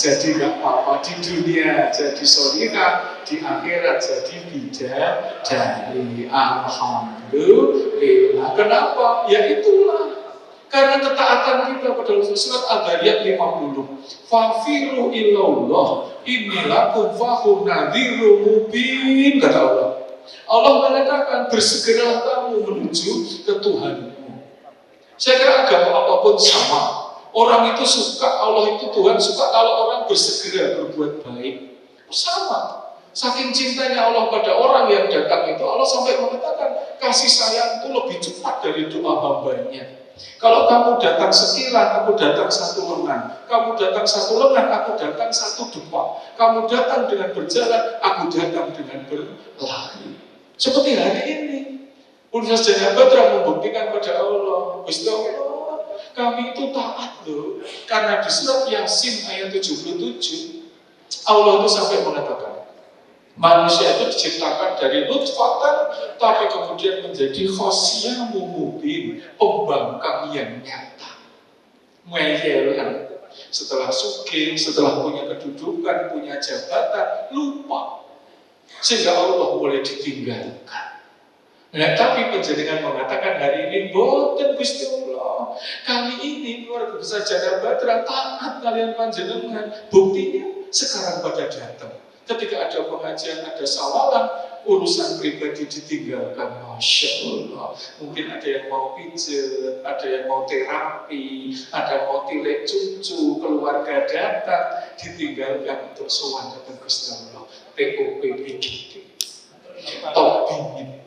Jadi nggak apa-apa, di dunia jadi solihah, di akhirat jadi bidadari. Alhamdulillah. Kenapa? Ya itulah. Karena ketaatan kita pada surat Al-Dariyat 50. Fafiru illallah inilakum fahum nadhiru mubin, kata Allah. Allah mengatakan bersegeralah kamu menuju ke Tuhanmu. Saya kira agama apapun sama. Orang itu suka, Allah itu Tuhan suka kalau orang bersegera berbuat baik. Sama. Saking cintanya Allah pada orang yang datang itu, Allah sampai mengatakan kasih sayang itu lebih cepat dari doa hambanya. Kalau kamu datang sekilan, aku datang satu lengan. Kamu datang satu lengan, aku datang satu depak. Kamu datang dengan berjalan, aku datang dengan berlari. Seperti hari ini, Universitas Jaya Batra membuktikan pada Allah, Gusti Allah, kami itu taat loh. Karena di surat Yasin ayat 77, Allah itu sampai mengatakan, manusia itu diciptakan dari nutfatan, tapi kemudian menjadi khosyamu mubin, pembangkang yang nyata. Meyelan. Setelah sugih, setelah punya kedudukan, punya jabatan, lupa. Sehingga Allah boleh ditinggalkan. Nah, tapi penjaringan mengatakan hari ini, boten Gusti Allah, kami ini keluarga besar Jaya Batra taat kalian panjenengan. Buktinya sekarang pada datang. Ketika ada pengajian, ada sawalan, urusan pribadi ditinggalkan. Masya Allah. Mungkin ada yang mau pijet, ada yang mau terapi, ada yang mau tilek cucu, keluarga datang, ditinggalkan untuk sowan datang Gusti Allah. POP BGD. Top bingit.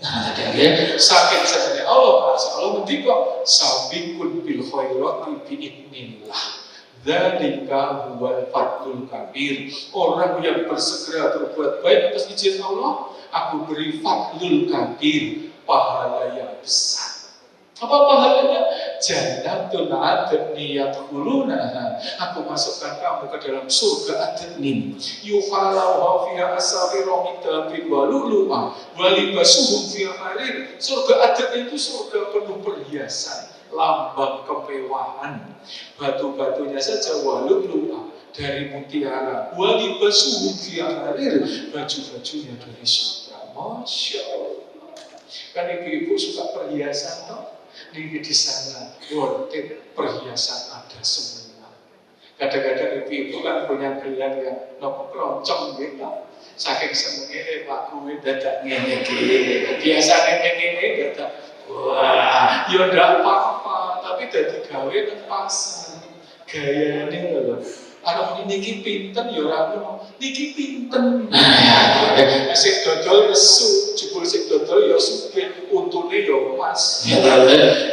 Sakit sebenarnya Allah mendikwa sabikun bil khairati bi'idnillah. Dzalika huwal fadlul kabir. Orang yang bersegera berbuat baik atas izin Allah, aku beri fadlul kabir, pahala yang besar. Apa pahalanya? Jannatun adni yadkhulunaha. Aku masukkan kamu ke dalam surga adnin. Yuhalauha fiha asawira min dhahabin wa lu'lu'a wa libasuhum fiha harir. Surga adn itu surga penuh perhiasan, lambang kemewahan. Batu-batunya saja wa lu'lu'a, dari mutiara. Wa libasuhum fiha harir. Baju-bajunya dari surga. Masya Allah. Kan ibu-ibu suka perhiasan toh? Di sana, wortel perhiasan ada semua. Kadang-kadang ibu-ibu kan punya gelar yang nopo keroncong gitu. Saking senengnya Pak Kuwi dadak ngene iki. Biasane ngene dadak. Wah, ya ndak apa-apa, tapi dadi gawe nang pasar. Gayane lho. Ana niki pinten ya ora ono. Niki pinten. Sing dodol nesu, jebul sing dodol ya sugih, untune ya emas.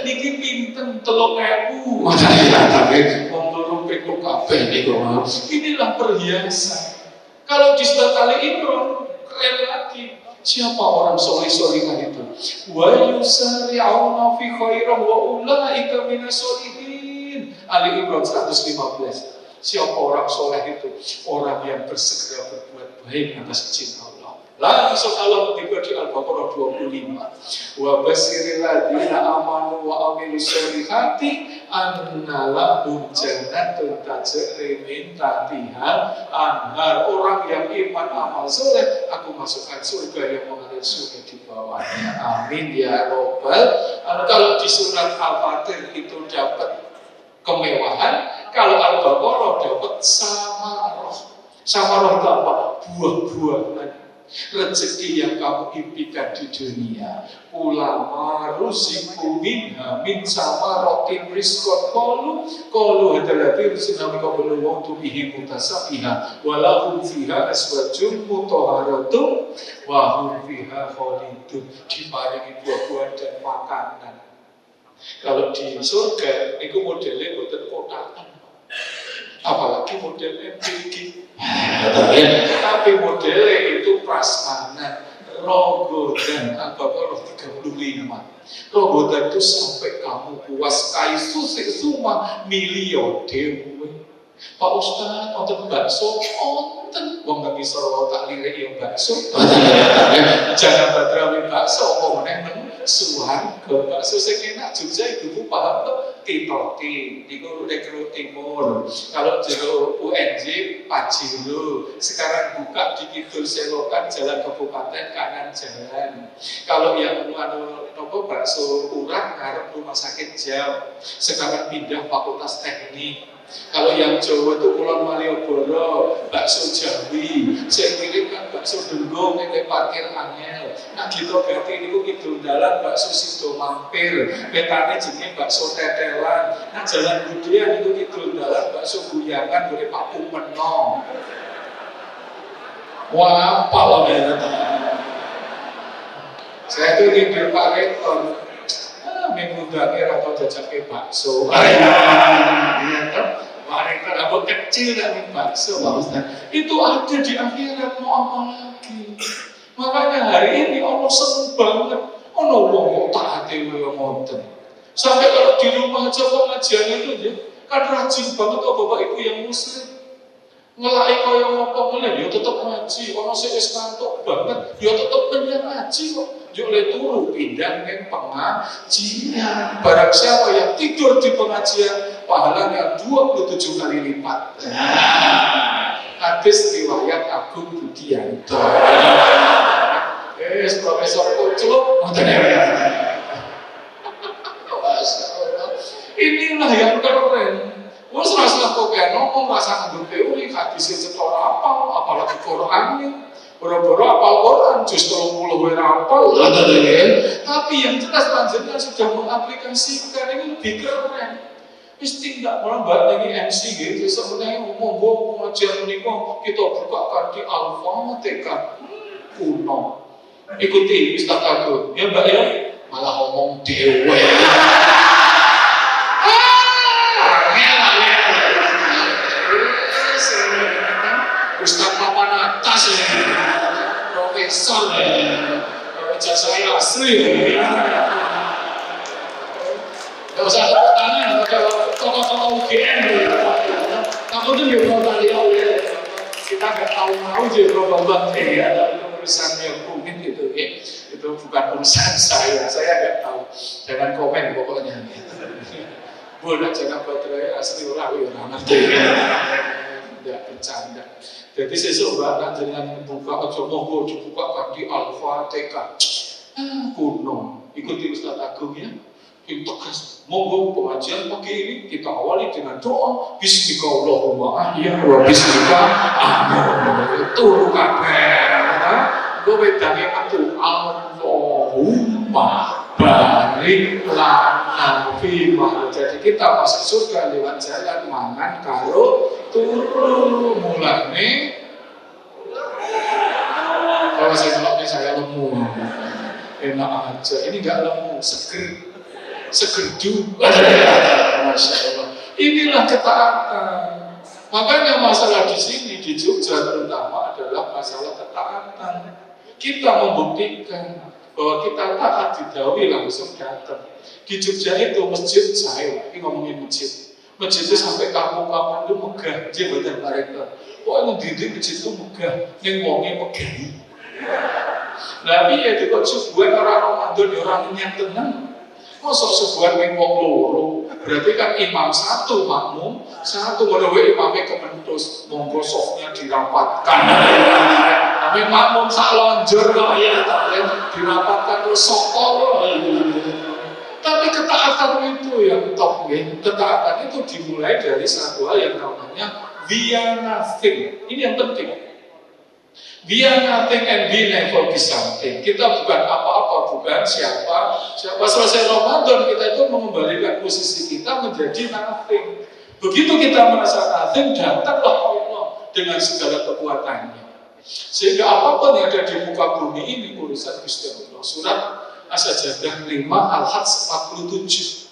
Niki pinten 3.000. Tapi wong loro pekuk kabeh niku. Inilah perhiasan. Kalau di surat Ali Imran keren lagi. Siapa orang soleh-solehah itu? Wa yusari'una fi khairin wa ulaika minas solihin. Ali Imran 115. Siapa orang soleh itu? Orang yang bersegera berbuat baik atas izin Allah. Langsung Allah tiba di Al-Baqarah 25. Wa basyiril ladzina amanu wa amilus solihati anna lahum jannatun tajri min tahtihal anhar. Orang yang iman amal soleh, aku masukkan surga yang mengalir sungai di bawahnya. Amin ya robbal. Kalau di surat Al-Fatir itu dapat kemewahan, kalau Al-Baqarah dapat samarah. Samarah itu apa? Buah-buahan rezeki yang kamu impikan di dunia. Ulama ruziku minha min samaratin rizqan qalu adalah firsinami qablu wa tubihi mutasabiha walahum fiha aswajun mutahharatun wa hum fiha khalidun. Diparingi buah-buahan dan makanan. Kalau di surga itu modelnya buatan kotakan, apalagi model MPG. Tapi modelnya itu prasmanan, rogodan, Al-Baqarah 35. Rogodan itu sampai kamu puas kai susik semua miliar dewe. Pak Ustaz, untuk bakso, onten, wong nggak bisa tak lirik yang bakso. Jangan badrawi bakso, mau meneng suhan ke bakso sekenak Jogja itu paham tuh Titoti, itu Rekro Timur. Kalau jero UNJ Pajero, sekarang buka di Kidul Selokan Jalan Kabupaten kanan jalan. Kalau yang nopo bakso urang ngarep Rumah Sakit Jam, sekarang pindah Fakultas Teknik. Kalau yang Jawa itu Kulon Malioboro, bakso Jawi, saya kirim kan bakso Denggong yang parkir angel. Nah gitu berarti ini kidul dalan bakso Sido Mampir, petane jenenge bakso Tetelan. Nah Jalan Budian itu kidul dalan bakso Guyangan boleh Pak Pumeno. Wah, apal ya. Saya itu ngidul Pak Rektor. Minggu terakhir atau jajake bakso. Iya kan? Mereka abang kecil dari bakso, Pak Ustaz. Itu ada di akhirat, mau apa lagi? Makanya hari ini Allah seneng banget. Ono wong kok taati kaya ngoten. Sampai kalau di rumah aja pengajian itu ya, kan rajin banget kok Bapak Ibu yang muslim. Ngelai kaya ngopo meneh ya tetep ngaji. Ono sing wis ngantuk banget, ya tetep menyang ngaji kok. Yo le turu pindah ning pengajian. Barang siapa yang tidur di pengajian, pahalanya 27 kali lipat. Hadis riwayat Agung Budianto. Profesor Kucluk, inilah yang keren. Wes rasa kok kayak ngomong rasa nganggo teori hadis setor apalagi Quran. Boro-boro apal Quran, justru 30 wira apal, tapi yang jelas panjenengan sudah mengaplikasikan ini lebih keren. Wis tindak malah mbak lagi MC gitu, sebenarnya ngomong pengajian ini kita bukakan di Al-Fatihah kuno. Ikuti Ustaz Agung, ya mbak ya, malah ngomong dewe. Ustaz papan atas ya, profesor ya, saya asli ya. Gak usah tepuk tangan, tokoh-tokoh UGM ya. Kamu tuh juga kali ya, kita gak tahu mau juga babak ya, urusan yang mungkin gitu ya. Itu bukan urusan saya gak tahu. Jangan komen pokoknya. Boleh jangan baterai asli orang ya, ngerti ya. Tidak bercanda. Jadi sesuk mbak dengan buka aja monggo dibuka di Al-Fatihah. Kuno. Ikuti Ustaz Agung ya. Kita monggo pengajian pagi ini kita awali dengan doa Bismillahirrahmanirrahim wa bismika amin. Turu kabeh. Gue bedane metu Allahumma barik lana fima. Jadi kita masuk surga lewat jalan mangan karo turu. Mulane kalau saya ngomongnya saya lemu, enak aja. Ini nggak lemu, seger juga. Masya Allah. Inilah ketaatan. Makanya masalah di sini di Jogja terutama adalah masalah ketaatan. Kita membuktikan bahwa kita taat didhawuhi langsung datang. Di Jogja itu masjid saya, ini ngomongin masjid. Masjid itu sampai kampung-kampung itu megah, dia badan mereka. Pokoknya di masjid itu megah, yang ngomongnya megah. Lah piye kok subuhan ora Ramadan ya ora menyang tenan. Mosok subuhan ning wong loro, berarti kan imam satu, makmum satu, ngono wae imame kementus, monggo softnya dirapatkan. Tapi makmum sak lonjor kok ya, dirapatkan terus sokol. Tapi ketaatan itu yang top, ya. Ketaatan itu dimulai dari satu hal yang namanya via nothing. Ini yang penting. Via nothing and be never be something. Kita bukan apa-apa, bukan siapa. Selesai Ramadan kita itu mengembalikan posisi kita menjadi nothing. Begitu kita merasa nothing, datanglah Allah dengan segala kekuatannya. Sehingga apapun yang ada di muka bumi ini urusan Gusti Allah. Surat As-Sajdah 5 Al-Hajj 47.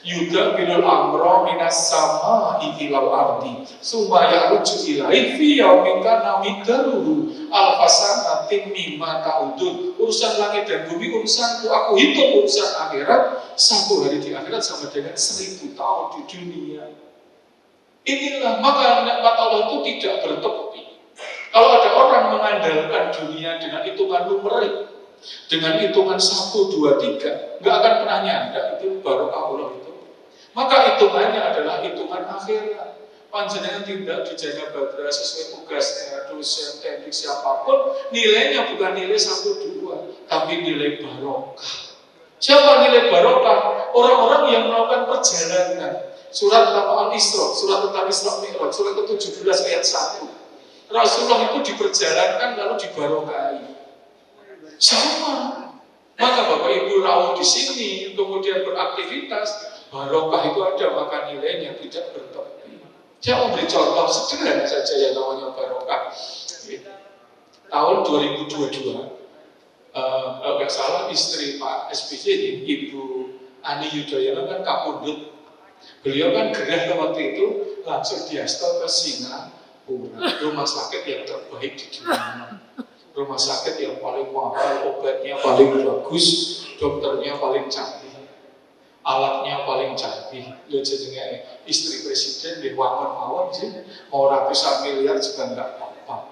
Yuda binul amro minas sama ilal ardi summa yaruju ilaihi fi yaumin kana midaruhu alfasanatin mimma ta'udun. Urusan langit dan bumi urusanku, aku hitung urusan akhirat. Satu hari di akhirat sama dengan 1000 tahun di dunia. Inilah maka nikmat Allah itu tidak bertepi. Kalau ada orang mengandalkan dunia dengan hitungan numerik, dengan hitungan 1, 2, 3, nggak akan pernah nyanda itu barokah Allah itu. Maka hitungannya adalah hitungan akhirat. Panjenengan tidak dijana badra sesuai tugasnya, dosen, teknik, siapapun, nilainya bukan nilai 1, 2, tapi nilai barokah. Siapa nilai barokah? Orang-orang yang melakukan perjalanan. Surat Al-Isra, surat tentang Isra Mi'raj, surat ke-17 ayat 1. Rasulullah itu diperjalankan lalu dibarokahi. Sama. Maka Bapak Ibu rawuh di sini, kemudian beraktivitas, barokah itu ada, maka nilainya tidak bertepi. Saya memberi contoh sederhana saja yang namanya barokah. Tahun 2022, nggak salah istri Pak SBY ini, Ibu Ani Yudhoyono kan kapundhut. Beliau kan gerah waktu itu langsung diastol ke Singapura, rumah sakit yang terbaik di dunia. Rumah sakit yang paling mahal, obatnya paling bagus, dokternya paling canggih, alatnya paling canggih. Lo jadinya istri presiden di wangun mawon sih, mau ratusan miliar juga nggak apa-apa.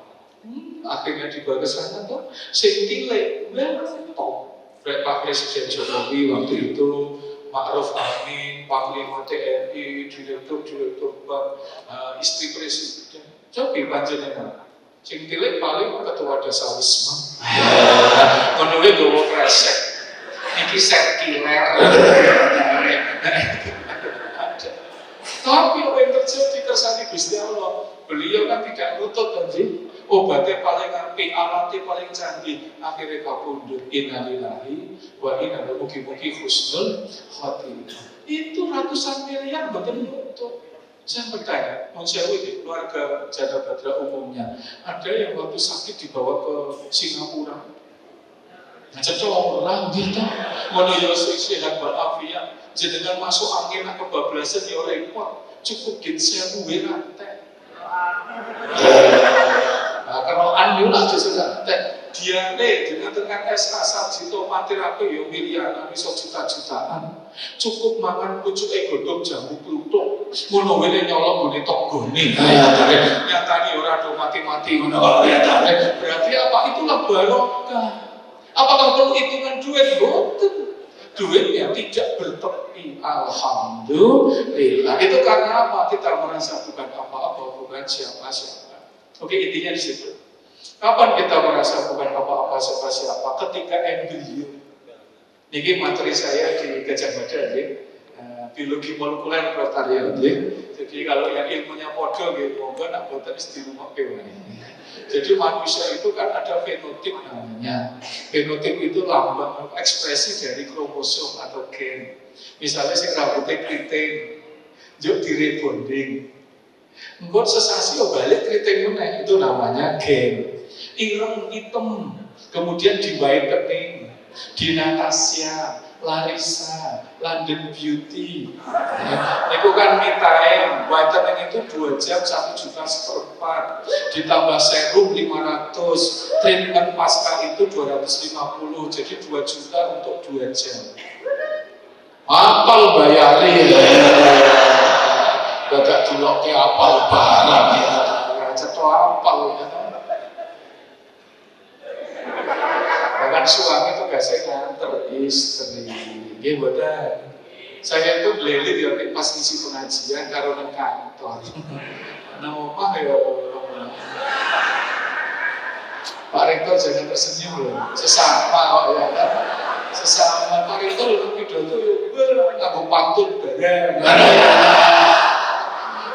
Akhirnya dibawa ke sana tuh, sintile, Pak Presiden Jokowi waktu itu, Ma'ruf Amin, Panglima TNI, Direktur Bank, istri presiden, cobi panjenengan. Sing tilik paling ketua desa Wisma. Menurut gue kresek, ini sirkuler. Tapi apa yang terjadi kersane Gusti Allah? Beliau kan tidak nutut anjing. Obatnya paling apik, alatnya paling canggih. Akhirnya kapundhut. Innalillahi wa inna ilaihi mugi-mugi husnul khotimah. Itu ratusan miliar mboten nutut. Saya bertanya, di keluarga Jana Badra umumnya, ada yang waktu sakit dibawa ke Singapura. Nah, orang gitu, ngono ya sehat walafiat, jenengan masuk angin kebablasan ya repot, cukup gin 1000 rantai. Nah, kalau anu lah justru rantai. Diare dengan SK Sarjito Materapi ya miliaran, bisa juta-jutaan. Cukup makan pucuk godhong jambu kluthuk. Ngono wae nyolong gone tonggone. Nyatane ora do mati-mati ngono ya. Berarti apa itulah barokah. Apakah perlu hitungan duit? Boten. Duitnya tidak bertepi. Alhamdulillah. Itu karena apa? Kita merasa bukan apa-apa, bukan siapa-siapa. Oke, intinya di situ. Kapan kita merasa bukan apa-apa siapa-siapa? Ketika embrio. Ini materi saya di Gajah Mada, biologi molekuler protarial. Jadi kalau yang ilmunya podo, monggo nak boten di rumah kewan. Jadi manusia itu kan ada fenotip namanya. Fenotip itu lambang ekspresi dari kromosom atau gen. Misalnya si rambutnya keriting, juk direbonding. Engkau sesasi balik keriting meneh, itu namanya gen. Ireng hitam, kemudian di Whitening, di Natasha, Larissa, London Beauty. Itu kan me time, Whitening itu 2 jam 1,4 juta, ditambah serum 500, treatment pasca itu 250, jadi 2 juta untuk 2 jam. Apal bayarin, gak diloknya apal barang ya, cetok apal ya. kan suami tugasnya nganter istri. Nggih mboten. Saya itu belilik ya pas ngisi pengajian karo nang kantor. Nang omah ya Pak Rektor jangan tersenyum loh, sesama kok ya kan. Sesama Pak Rektor lu pidato ya nganggo pantun bareng.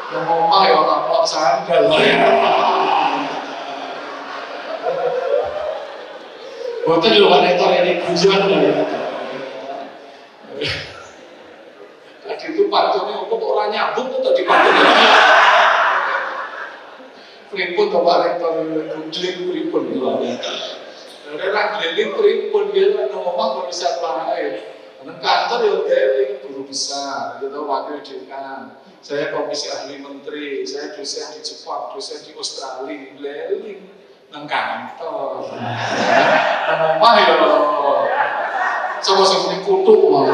Nang omah ya ngaplok sandal ya. Boten lho Pak Rektor ini guyon lho ya. Tadi itu pantunnya kok ora nyambung tuh tadi pantunnya. Pripun to Pak Rektor gundling pripun lho. Ora gundling pripun ya nang omah kok bisa wae. Nang kantor ya deling guru besar, ya wakil dekan. Saya komisi ahli menteri, saya dosen di Jepang, dosen di Australia, deling nang kantor. Nang omah ya sama sing kutuk wae.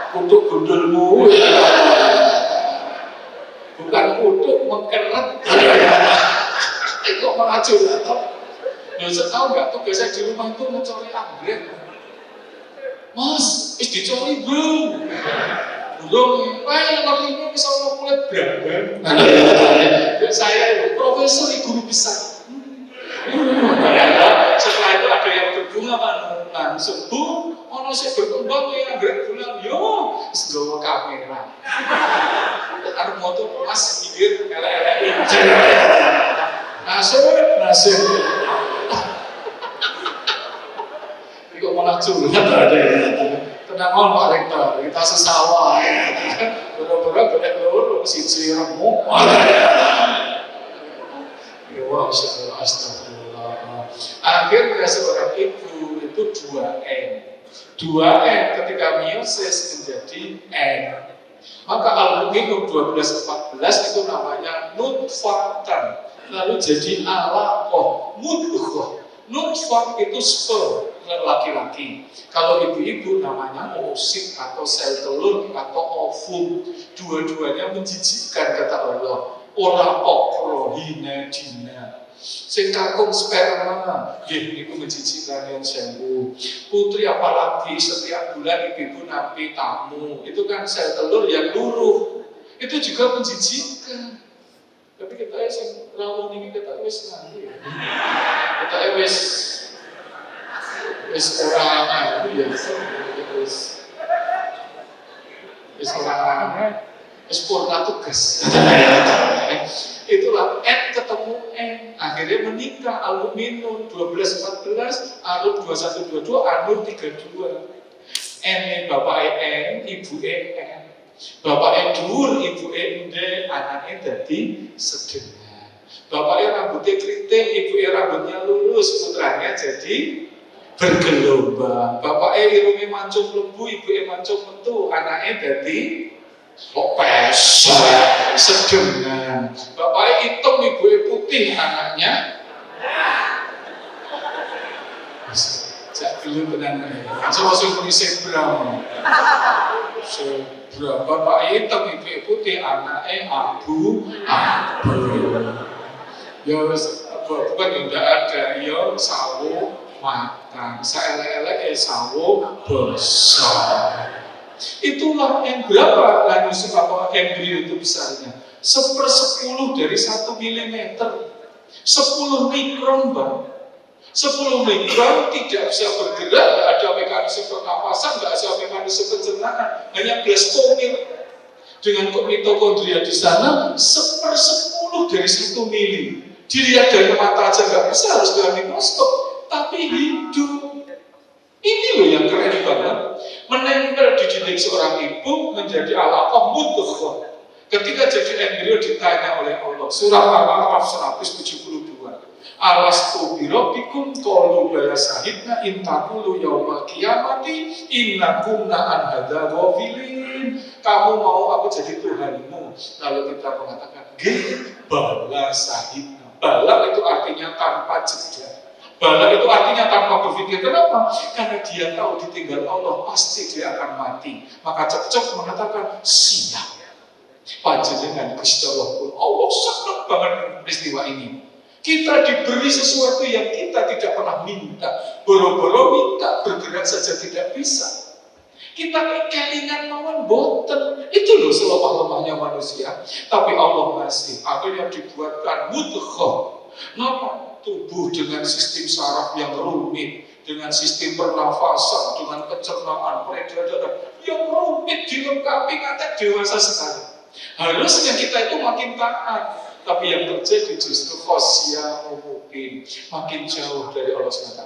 Kutuk gundulmu. Bukan kutuk mengkeret. Kok mengaju atau? Ya tahu nggak tugasnya di rumah itu mencari anggrek. Mas, dicari belum? Belum. Ngerti bisa kulit berambang. Saya itu profesor, guru besar. Setelah itu ada yang berbunga langsung bu, ono sih berkembang ya anggrek bulan. Yo, sebawa kamera. Arep moto mas pinggir elek-elek. Nasib. Kok malah curhat ada ya. Tenang Pak Rektor, kita sesawah ya. Boro-boro golek loro siji remuk. Ya Allah, astagfirullah. Akhirnya seorang ibu itu 2N. 2N ketika meiosis menjadi N. Maka al-minum 12-14 itu namanya nutfatan. Lalu jadi alaqah, mudghah. Nutfah itu sperm laki-laki. Kalau ibu-ibu namanya oosit atau sel telur atau ovum. Dua-duanya menjijikkan kata Allah. Ora okro hina dina. Sing kakung sperma, nggih niku menjijikkan yang sewu. Putri apalagi setiap bulan ibu nampi tamu, itu kan sel telur yang luruh. Itu juga menjijikkan. Tapi kita sing rawuh niki kita wis nanti. Kita wis ora ya. Wis ora wis purna tugas. Itulah N ketemu N, akhirnya menikah. Aluminium 12-14, alum 21-22, alum 32. N bapak N, ibu N. Bapak dhuwur, ibu ndek, anaknya jadi sedengan. Bapaknya rambutnya keriting, ibu rambutnya lurus, putranya jadi bergelombang. Bapaknya irungnya mancung lembu, ibu mancung metu, anaknya jadi pesek, sedengan. Bapaknya hitam, ibu putih, anaknya jak dulu tenang. Sama muni sebram. Bapak hitam, ibu putih, anaknya abu. Ya bukan yang tidak ada, ya sawo matang, saelek-elek sawo besar. Itulah yang berapa langsung apa embrio itu besarnya? 1/10 dari 1 milimeter, 10 mikron bang. 10 mikron tidak bisa bergerak, tidak ada mekanisme pernapasan, tidak ada mekanisme pencernaan, hanya plastomir dengan mitokondria di sana 1/10 dari 1 mili. Dilihat dari mata aja nggak bisa, harus dengan mikroskop, tapi hidup. Ini loh yang keren banget. Menempel di dinding seorang ibu menjadi alaqah mudghah. Ketika jadi embrio ditanya oleh Allah, surah Al-A'raf 172. Alastu birabbikum qalu bala syahidna in taqulu yaumal qiyamati innakum an hadza ghafilin. Kamu mau aku jadi Tuhanmu? Lalu kita mengatakan, "Nggih, bala syahidna." Bala itu artinya tanpa jeda. Bala itu artinya tanpa berpikir. Kenapa? Karena dia tahu ditinggal Allah pasti dia akan mati. Maka cocok mengatakan siap. Panjenengan Gusti Allah pun Allah senang banget peristiwa ini. Kita diberi sesuatu yang kita tidak pernah minta. Boro-boro minta, bergerak saja tidak bisa. Kita kelingan mawon boten. Itu loh selemah-lemahnya manusia. Tapi Allah masih akhirnya dibuatkan mudghah. Nama tubuh dengan sistem saraf yang rumit, dengan sistem pernafasan, dengan pencernaan, peredaran yang rumit dilengkapi ngantek dewasa sekali. Harusnya kita itu makin taat, tapi yang terjadi justru khosyah mungkin makin jauh dari Allah SWT.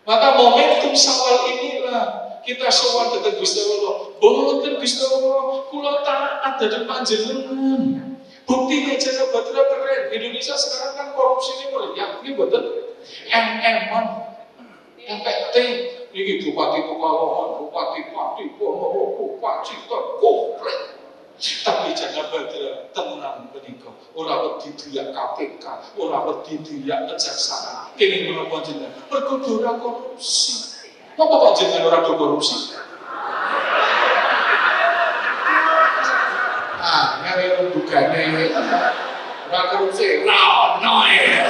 Maka momentum Syawal inilah kita sowan dhateng Gusti Allah. Boten Gusti Allah, kula taat dhateng panjenengan. Buktinya Jana Badra keren. Indonesia sekarang kan korupsi ini meriah. Ini boten MM-an. MPT ini Bupati Pekalongan, Bupati Pati, Bupati komplit. Tapi Jana Badra tenang menika. Ora wedi diyak KPK, ora wedi diyak kejaksaan. Kene menapa jenengan? Mergo ora korupsi. Napa kok jenengan ora korupsi? Nyari bukane ora korupsi, ra ono ya.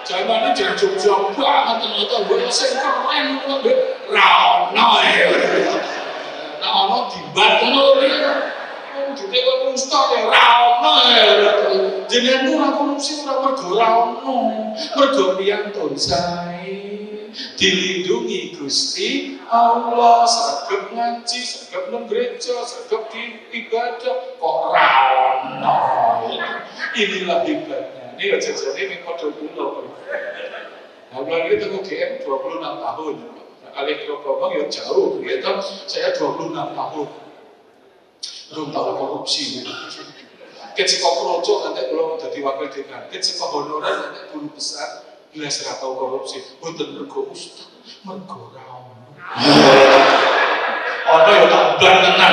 Jamane jam-jam banget ternyata gue sing keren ngono ra ono ya. Ra ono dibat ngono ya. Dite kok mustah ya ra ono ya. Jenengan ora korupsi ora mergo ra ono. Mergo piyantun sae dilindungi Gusti Allah, saged ngaji, saged nang gereja, saged ibadah kok ra ono. Inilah hebatnya. Ini jajane ning padha kula. Nah, ini tengok GM 26 tahun. Kali ngomong ya jauh, gitu. Saya 26 tahun. Belum tahu korupsi. Kecik kroco nanti belum jadi wakil dekan. Kecik honorer nanti guru besar. Bila saya tahu korupsi, boten mergo ustaz, mergo ra ono. Ono ya tambah tenan.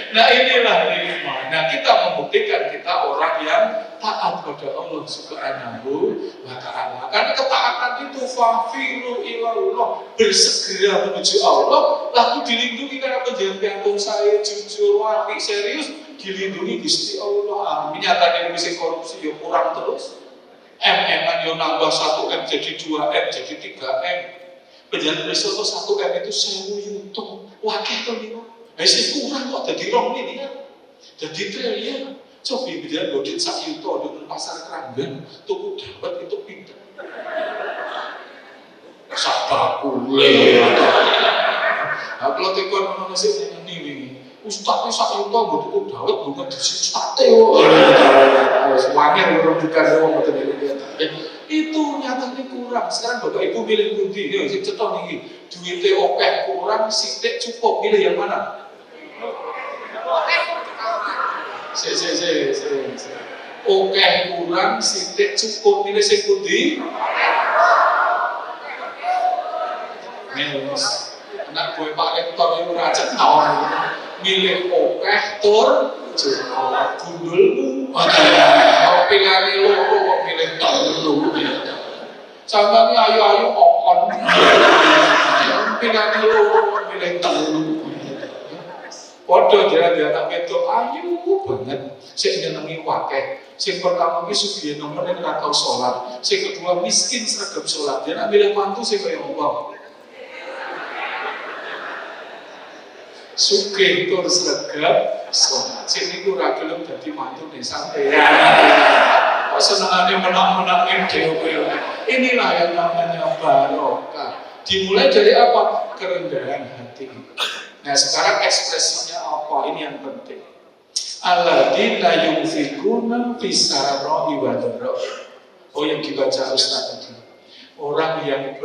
Nah inilah nikmat. Nah kita membuktikan kita orang yang taat pada Allah Subhanahu wa Ta'ala. Karena ketaatan itu fafiru ilallah, bersegera menuju Allah, lalu dilindungi karena penjaga saya jujur, wati, serius, dilindungi Gusti Allah. Nyatanya bisa korupsi ya kurang terus. M-an yang nambah 1M jadi 2M jadi 3M. Penjahat Risiko 1M itu 1000 yuto. Wakil tuh nih. Masih kurang kok jadi rong ini ya. Jadi triliun. Coba biar godin 1 yuto di pasar Keranggan. Tuku dapat itu pinter. Sakakule. Nah kalau tekon manusia ini Ustadz sak yuto butuh dawet bukan di sate semuanya orang juga ada orang itu nyatanya kurang. Sekarang bapak ibu milih pundi ya sing cetok niki duitnya oke kurang sithik cukup milih yang mana? Oke kurang sithik cukup milih sing pundi? Milih anak gue Pak Rektor yang raja tahun milih okeh tur gundulmu pilihane loro kok milih telu sampeyan ayu-ayu okon pilihane loro kok milih telu padha jalan anak wedok ayu banget sing nyenengi wakeh sing pertama iki sugih nemen ora tau salat sing kedua miskin sregep salat dia nak milih mantu sing kaya wong sugih tur sregep salat. Sing niku ora gelem dadi mantune sampeyan. Kok senengane menang-menangin dhewe. Inilah yang namanya barokah. Dimulai dari apa? Kerendahan hati. Nah, sekarang ekspresinya apa? Ini yang penting. Alladzina yunfikuna fisarra'i wa dharra. Oh, yang dibaca Ustaz tadi. Orang yang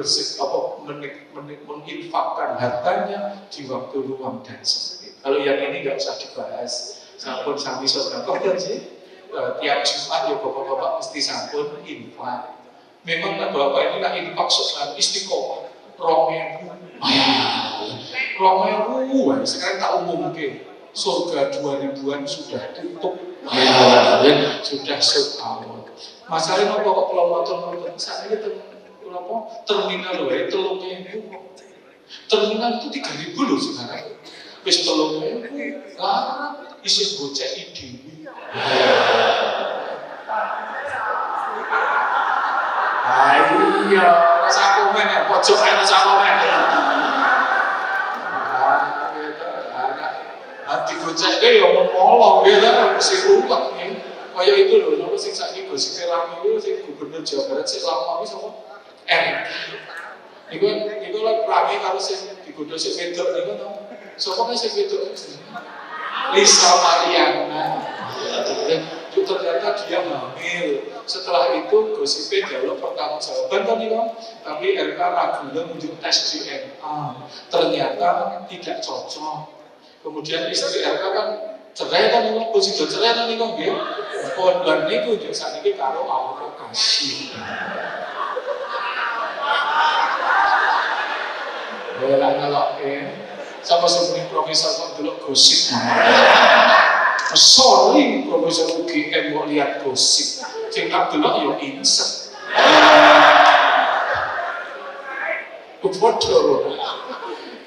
menginfakkan hartanya di waktu luang dan sempit. Kalau yang ini nggak usah dibahas. Sampun sami sedekah kan sih. Tiap Jumat ya bapak-bapak mesti sampun infak. Memang kan bapak ini nak infak soal istiqomah. 2000. Sekarang tak umumke. Surga 2000-an sudah tutup. Sudah sold out. Masalahnya kok kalau motor saya itu terminal loh, terminal itu 3.000 loh sekarang. Wis 3.000, isi bocah ini. Iya, rasa komen ya, pojok ae rasa komen ya. Digocek ya ngomong gitu kan mesti ruwet nih. Kayak itu loh, napa sing saiki gosip lama itu sing gubernur Jawa Barat sing lama iki sapa? Niku lek rame karo sing digodho sing wedok niku to. Sapa sing wedok? Lisa Mariana. Itu ternyata dia hamil. Setelah itu gosipnya jalur pertanggungjawaban kan nih, tapi RK ragu untuk tes DNA. Ternyata tidak cocok. Kemudian istri RK kan cerai kan nih, posisi cerai kan nih kok dia. Korban niku juga saat ini karo awak kasih. Boleh kalau sama seperti profesor kok dulu gosip. Sorry, Profesor UGM mau lihat gosip. Sing tak delok yo insek. Bodoh.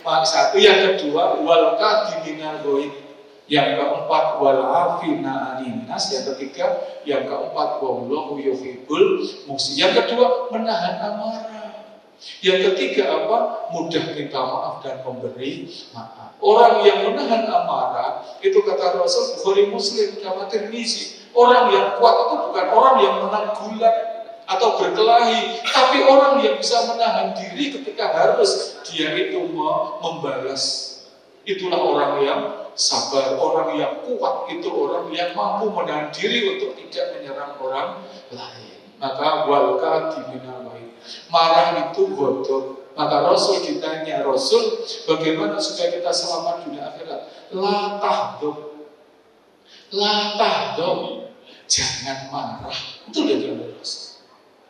Satu, yang kedua wal kadimina goib. Yang keempat wal afina aninas. Yang ketiga, yang keempat wallahu yuhibbul muhsin. Yang kedua menahan amarah. Yang ketiga apa? Mudah minta maaf dan memberi maaf. Orang yang menahan amarah itu kata Rasul Bukhari Muslim sama Tirmizi. Orang yang kuat itu bukan orang yang menang gulat atau berkelahi, tapi orang yang bisa menahan diri ketika harus dia itu membalas. Itulah orang yang sabar, orang yang kuat itu orang yang mampu menahan diri untuk tidak menyerang orang lain. Maka wal kadimina ghaib. Marah itu bodoh. Maka Rasul ditanya, Rasul bagaimana supaya kita selamat dunia akhirat? La tahdom, jangan marah. Itu dia bilang Rasul.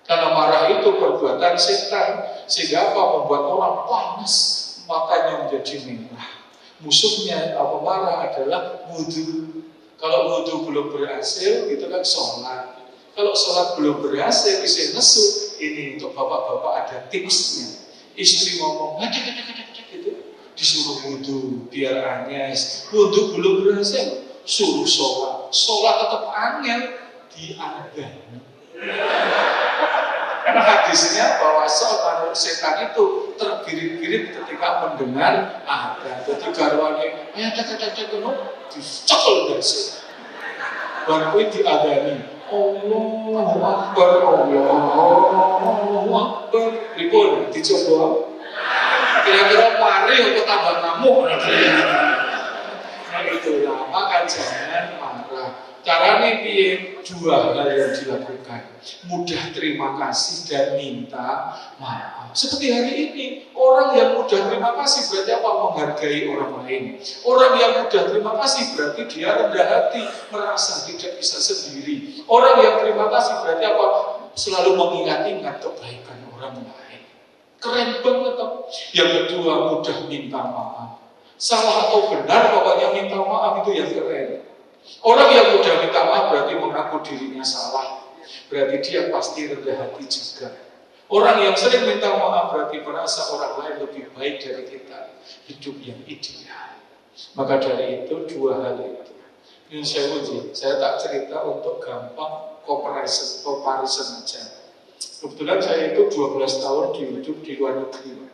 Karena marah itu perbuatan setan, sehingga apa? Membuat orang panas, matanya menjadi merah. Musuhnya apa marah adalah wudhu. Kalau wudhu belum berhasil, itu kan sholat. Kalau sholat belum berhasil, bisa nesu. Ini untuk bapak-bapak ada tipsnya. Istri ngomong, gitu, disuruh wudhu biar anyes. Wudhu belum berhasil, suruh sholat. Sholat tetap angel diadani. Karena hadisnya bahwa setan itu tergirit-girit ketika mendengar adzan. Jadi garwane, dicekel dasi. Baru itu diadani. Allahu Akbar, Allahu Akbar. Ribut, dicoba. Kira-kira mari atau tambah ngamuk. Nah itulah, maka jangan marah. Caranya piye? Dua hal yang dilakukan. Mudah terima kasih dan minta maaf. Seperti hari ini, orang yang mudah terima kasih berarti apa? Menghargai orang lain. Orang yang mudah terima kasih berarti dia rendah hati, merasa tidak bisa sendiri. Orang yang terima kasih berarti apa? Selalu mengingat-ingat kebaikan orang lain. Keren banget. Yang kedua, mudah minta maaf. Salah atau benar, pokoknya minta maaf itu yang keren. Orang yang mudah minta maaf berarti mengaku dirinya salah. Berarti dia pasti rendah hati juga. Orang yang sering minta maaf berarti merasa orang lain lebih baik dari kita. Hidup yang ideal. Maka dari itu dua hal itu. Ini saya uji. Saya tak cerita untuk gampang comparison aja. Kebetulan saya itu 12 tahun hidup di luar negeri.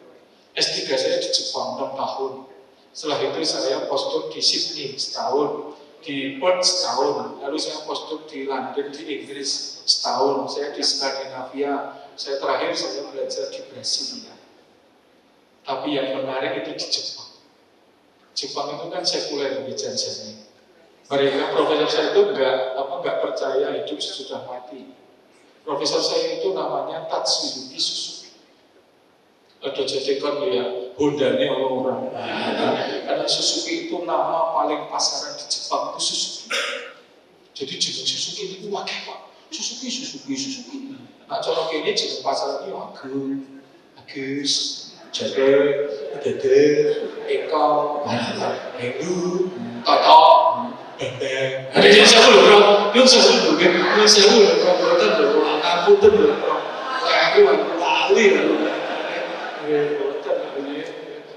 S3 saya di Jepang 6 tahun. Setelah itu saya postdoc di Sydney setahun. Di Perth setahun, lalu saya postdoc di London, di Inggris setahun, saya di Skandinavia, terakhir saya belajar di Brasilia. Tapi yang menarik itu di Jepang. Jepang itu kan sekuler dijanjani. Mereka profesor saya itu nggak percaya hidup sesudah mati. Profesor saya itu namanya Tatsuyuki Suzuki. Ada jadikan ya Hondanya orang. Karena Suzuki itu nama paling pasaran di Jepang itu Suzuki. Jadi jenis Suzuki itu wakil Pak. Suzuki. Nah cara ini jenis pasaran itu Agus, Jade, Dede, Eko, Hendu, Toto, Bebek. Ada jenis saya dulu bro. Yang saya dulu bro. Aku tuh bro. Aku lali bro.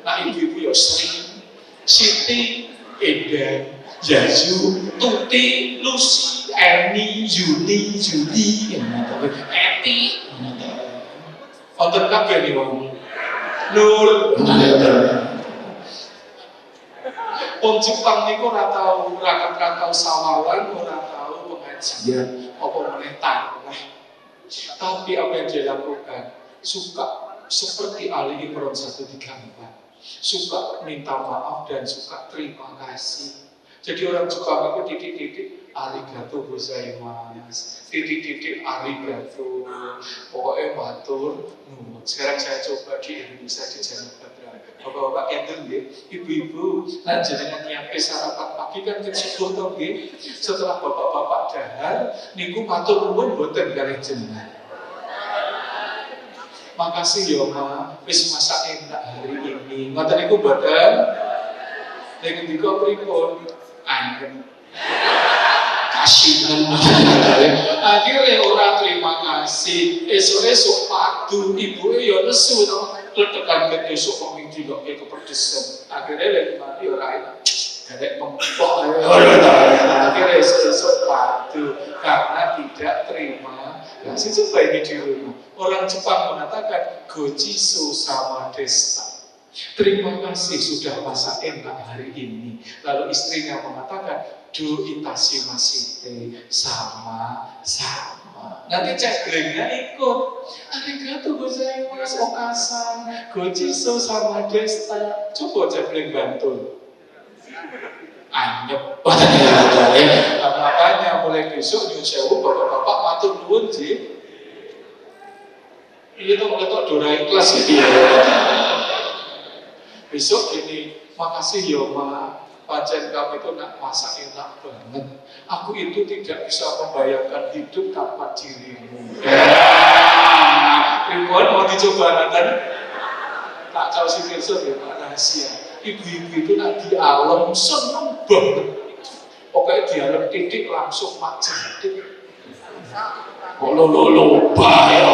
Nah ibu ya sering Siti, Eda, Yayu, Tuti, Lucy, Eni, Yuni, Judi, Eti. Wonten kabeh nih wong. Nur. Wong Jepang niku ora tau sawalan, ora tau pengajian, apa meneh tanah. Tapi apa yang dia lakukan? Suka seperti Ali Imran 134. Suka minta maaf dan suka terima kasih. Jadi orang Jepang itu titik-titik arigato gozaimasu, titik-titik arigato, pokoknya matur nuwun. Sekarang saya coba di Indonesia di Jalan Badra. Bapak-bapak enten nggih, ibu-ibu lan jenengan nyampe sarapan pagi kan kesubuh to nggih. Setelah bapak-bapak dahar niku matur nuwun mboten kalih jenengan. Makasih ya Ma, wis masak enak hari ini. Ngoten niku mboten. Nek ngendika pripun? Anggen. Kasihan. Akhirnya orang terima kasih. Esok-esok padu ibuke ya nesu to. Letekan ke esok kok minggu kok kepedesan. Akhirnya lek mati ora enak. Garek mempok. Akhirnya esok padu karena tidak terima kasih. Coba ini di rumah. Orang Jepang mengatakan gochiso sama desta. Terima kasih sudah masak enak hari ini. Lalu istrinya mengatakan do itashimasite, sama-sama. Nanti ceklingnya ikut. Arigatou gozaimasu okasan, gochiso sama desta. Coba cekling bantu. Anyep. Makanya mulai besok nyuwun sewu bapak-bapak matur nuwun Ji. Ini tuh ketok dorai kelas gitu ya. Besok gini, makasih ya Ma, pancen kamu itu nak masak enak banget. Aku itu tidak bisa membayangkan hidup tanpa dirimu. Ribuan mau dicoba nanti? Tak tahu si Kirso ya Pak rahasia. Ibu-ibu itu nak di alam seneng banget. Pokoknya di alam titik langsung mak jadi. Kok lo ya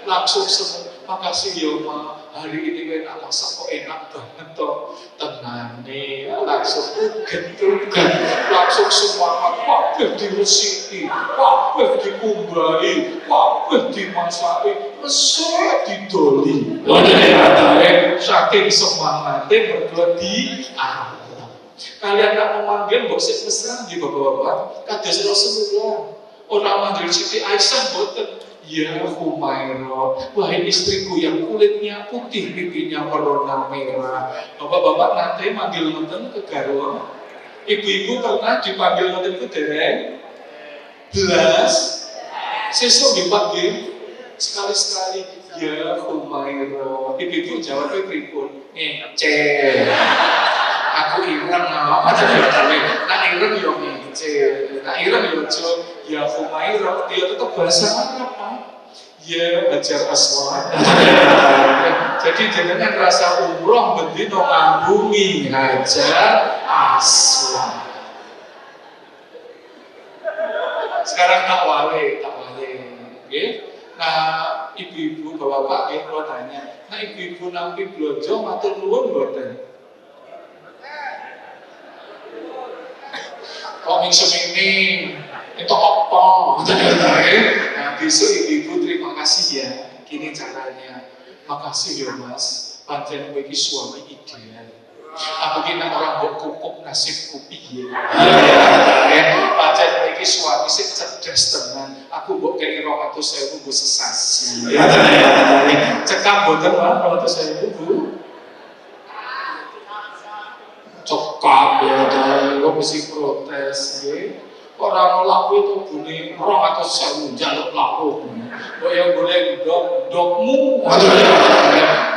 langsung seneng. Makasih ya Ma. Hari ini enak masak kok enak banget toh. Tenane langsung uget-uget, langsung semangat, kabeh diresiki, kabeh dikumbahi, kabeh dimasaki, mesra didoli. Saking semangatnya berdua di alam. Kalian tak memanggil mbok sik mesra nggih Bapak-bapak, kados Rasulullah. Orang manggil Siti Aisyah mboten. Ya Humaira, wahai istriku yang kulitnya putih, pipinya berwarna merah. Bapak-bapak nanti manggil ngoten ke garwa. Ibu-ibu pernah dipanggil ngoten ke dereng? Belas. Sesuk dipanggil sekali-sekali. Ya Humaira. Ibu-ibu jawabnya pripun? Ngece. Aku ireng nak ireng yo ngece. Nak ireng yo ya Humaira. Dia tetap bahasa Arab. Ya Hajar Aswad. Jadi jenengan rasa umroh bendino ngambungi Hajar Aswad. Sekarang tak wale. Okay? Nah, ibu-ibu, bapak-bapak, kalau tanya, nah ibu-ibu nampi blonjo matur nuwun mboten? Kok mingsu-mingni itu apa? Nah, besok ibu-ibu terima kasih ya. Gini caranya. Makasih ya Mas. Pancen kowe iki suami ideal. Aku ki nek ora mbok kukup nasibku piye. Pancen kowe iki suami sing cerdas tenan. Aku mbok kei 200.000 nggo sesasi. Cekap mboten Pak 200.000 Bu. Cekap ya kok mesti protes nggih. Orang laku itu bunyi 200.000 jaluk laku. Kok yang boleh dok-dokmu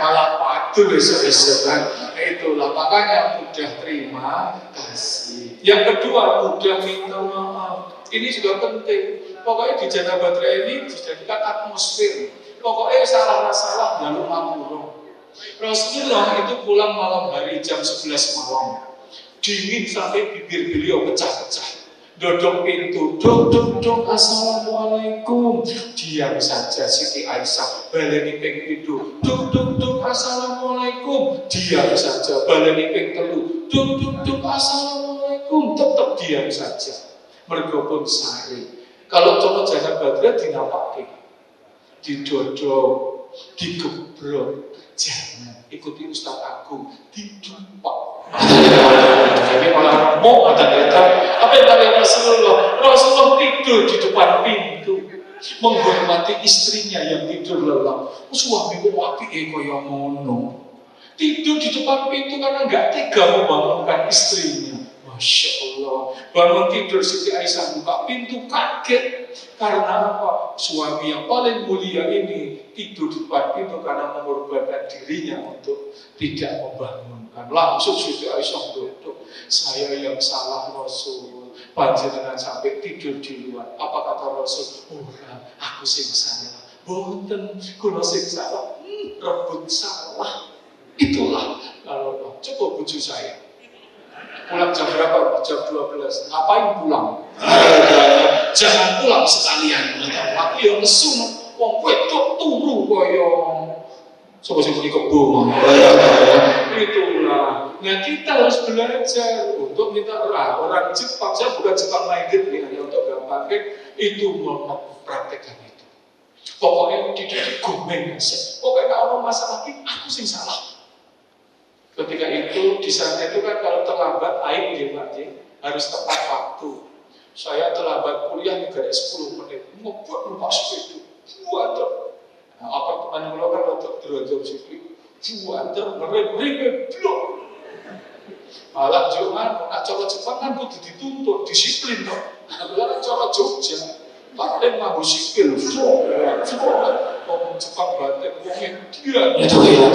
malah padu besok-besok kan. Itulah makanya mudah terima kasih. Yang kedua mudah minta maaf. Ini juga penting. Pokoknya di Jana Badra ini dijadikan atmosfer. Pokoknya salah jaluk ngapura. Rasulullah itu pulang malam hari jam 11 malam. Dingin sampai bibir beliau pecah-pecah. Dodok pintu, dok, assalamualaikum. Diam saja Siti Aisyah, baleni ping pindho. Dok, assalamualaikum. Diam saja, baleni ping telu. Dok, assalamualaikum. Tetap diam saja. Mergo pun sari. Kalau coba Jana Badra dinapake. didodok, digebrok. Jangan ikuti Ustaz Agung, didumpak. Jadi orang mau ternyata apa yang kata Rasulullah tidur di depan pintu, menghormati istrinya yang tidur lelap. Suamiku apik kaya ngono. Tidur di depan pintu karena nggak tega membangunkan istrinya. Masya Allah, bangun tidur Siti Aisyah buka pintu kaget. Karena apa? Suami yang paling mulia ini tidur di depan pintu karena mengorbankan dirinya untuk tidak membangunkan. Langsung Siti Aisyah duduk. Saya yang salah Rasul. Panjenengan sampai tidur di luar. Apa kata Rasul? Ora, aku sing salah. Boten, kula sing salah. Rebut salah. Itulah kalau coba bujuk saya. Pulang jam berapa? Jam 12. Ngapain pulang? Jangan pulang sekalian. Aku yang nesu, wong wedok turu kaya sapa sing muni kebo. Itulah. Nah, kita harus belajar untuk minta orang Jepang. Saya bukan Jepang minded nih, hanya untuk gambarkan itu mempraktekkan itu. Pokoknya tidak gomeng aja. Pokoknya kalau masalah ini aku sing salah. Ketika itu di sana itu kan kalau terlambat aib dia mati harus tepat waktu. Saya terlambat kuliah negara 10 menit, ngebuat lupa sepeda, buanter. Nah, apartemen pulau kan untuk derajat sipil, buanter, ngeri blok. Malah jangan, nak cara Jepang kan kudu dituntut, disiplin dong. Nah, cara Jogja, paling mau sipil, ngomong Jepang batin, ngomongin dia. Itu ya,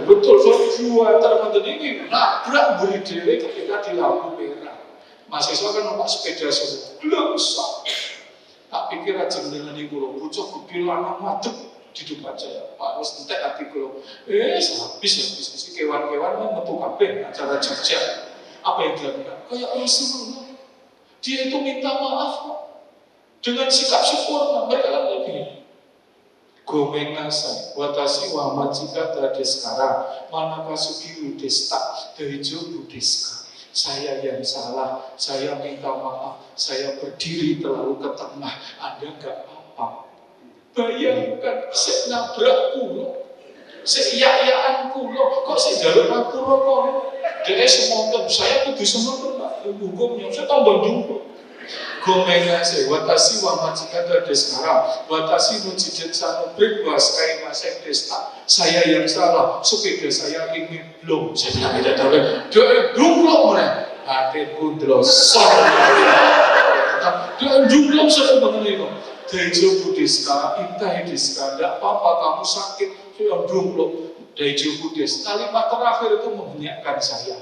betul, buanter mantan ini nabrak buri dewe ketika di lampu merah. Mahasiswa kan numpak sepeda semua, belum sok. Tak pikir aja dengan ini kulo, bocah gede lanang madep di depan saya. Pak wis entek hati kulo. Habis si kewan-kewan mau metu kabeh acara Jogja. Apa yang dilakukan? Kayak Rasulullah. Dia itu minta maaf kok. Dengan sikap sempurna, mereka kan begini. Gomeng nasa, watashi wa majika tadeskara, manaka sugiru desta, daijo budeska. Saya yang salah, saya minta maaf, saya berdiri terlalu ke tengah, Anda enggak apa-apa. Bayangkan, saya nabrak kulo, saya iya-iyaan kulo, kok saya jalur ngapura kok. Dia semonten, saya kudu semonten, hukumnya, saya tambah jumpa. Gomengan saya, watashi wa majika tadeskara, watashi no jiden sano breakfast kai masek desta. Saya yang salah, sepeda saya ingin belum. Saya bilang tidak tahu. Dia jumlah mana? Hati pun delosor. Dia jumlah sudah mengenai. Daijo budeska, intai deska. Tidak apa-apa kamu sakit. Saya jumlah. Daijo budes. Kalimat terakhir itu mengingatkan saya.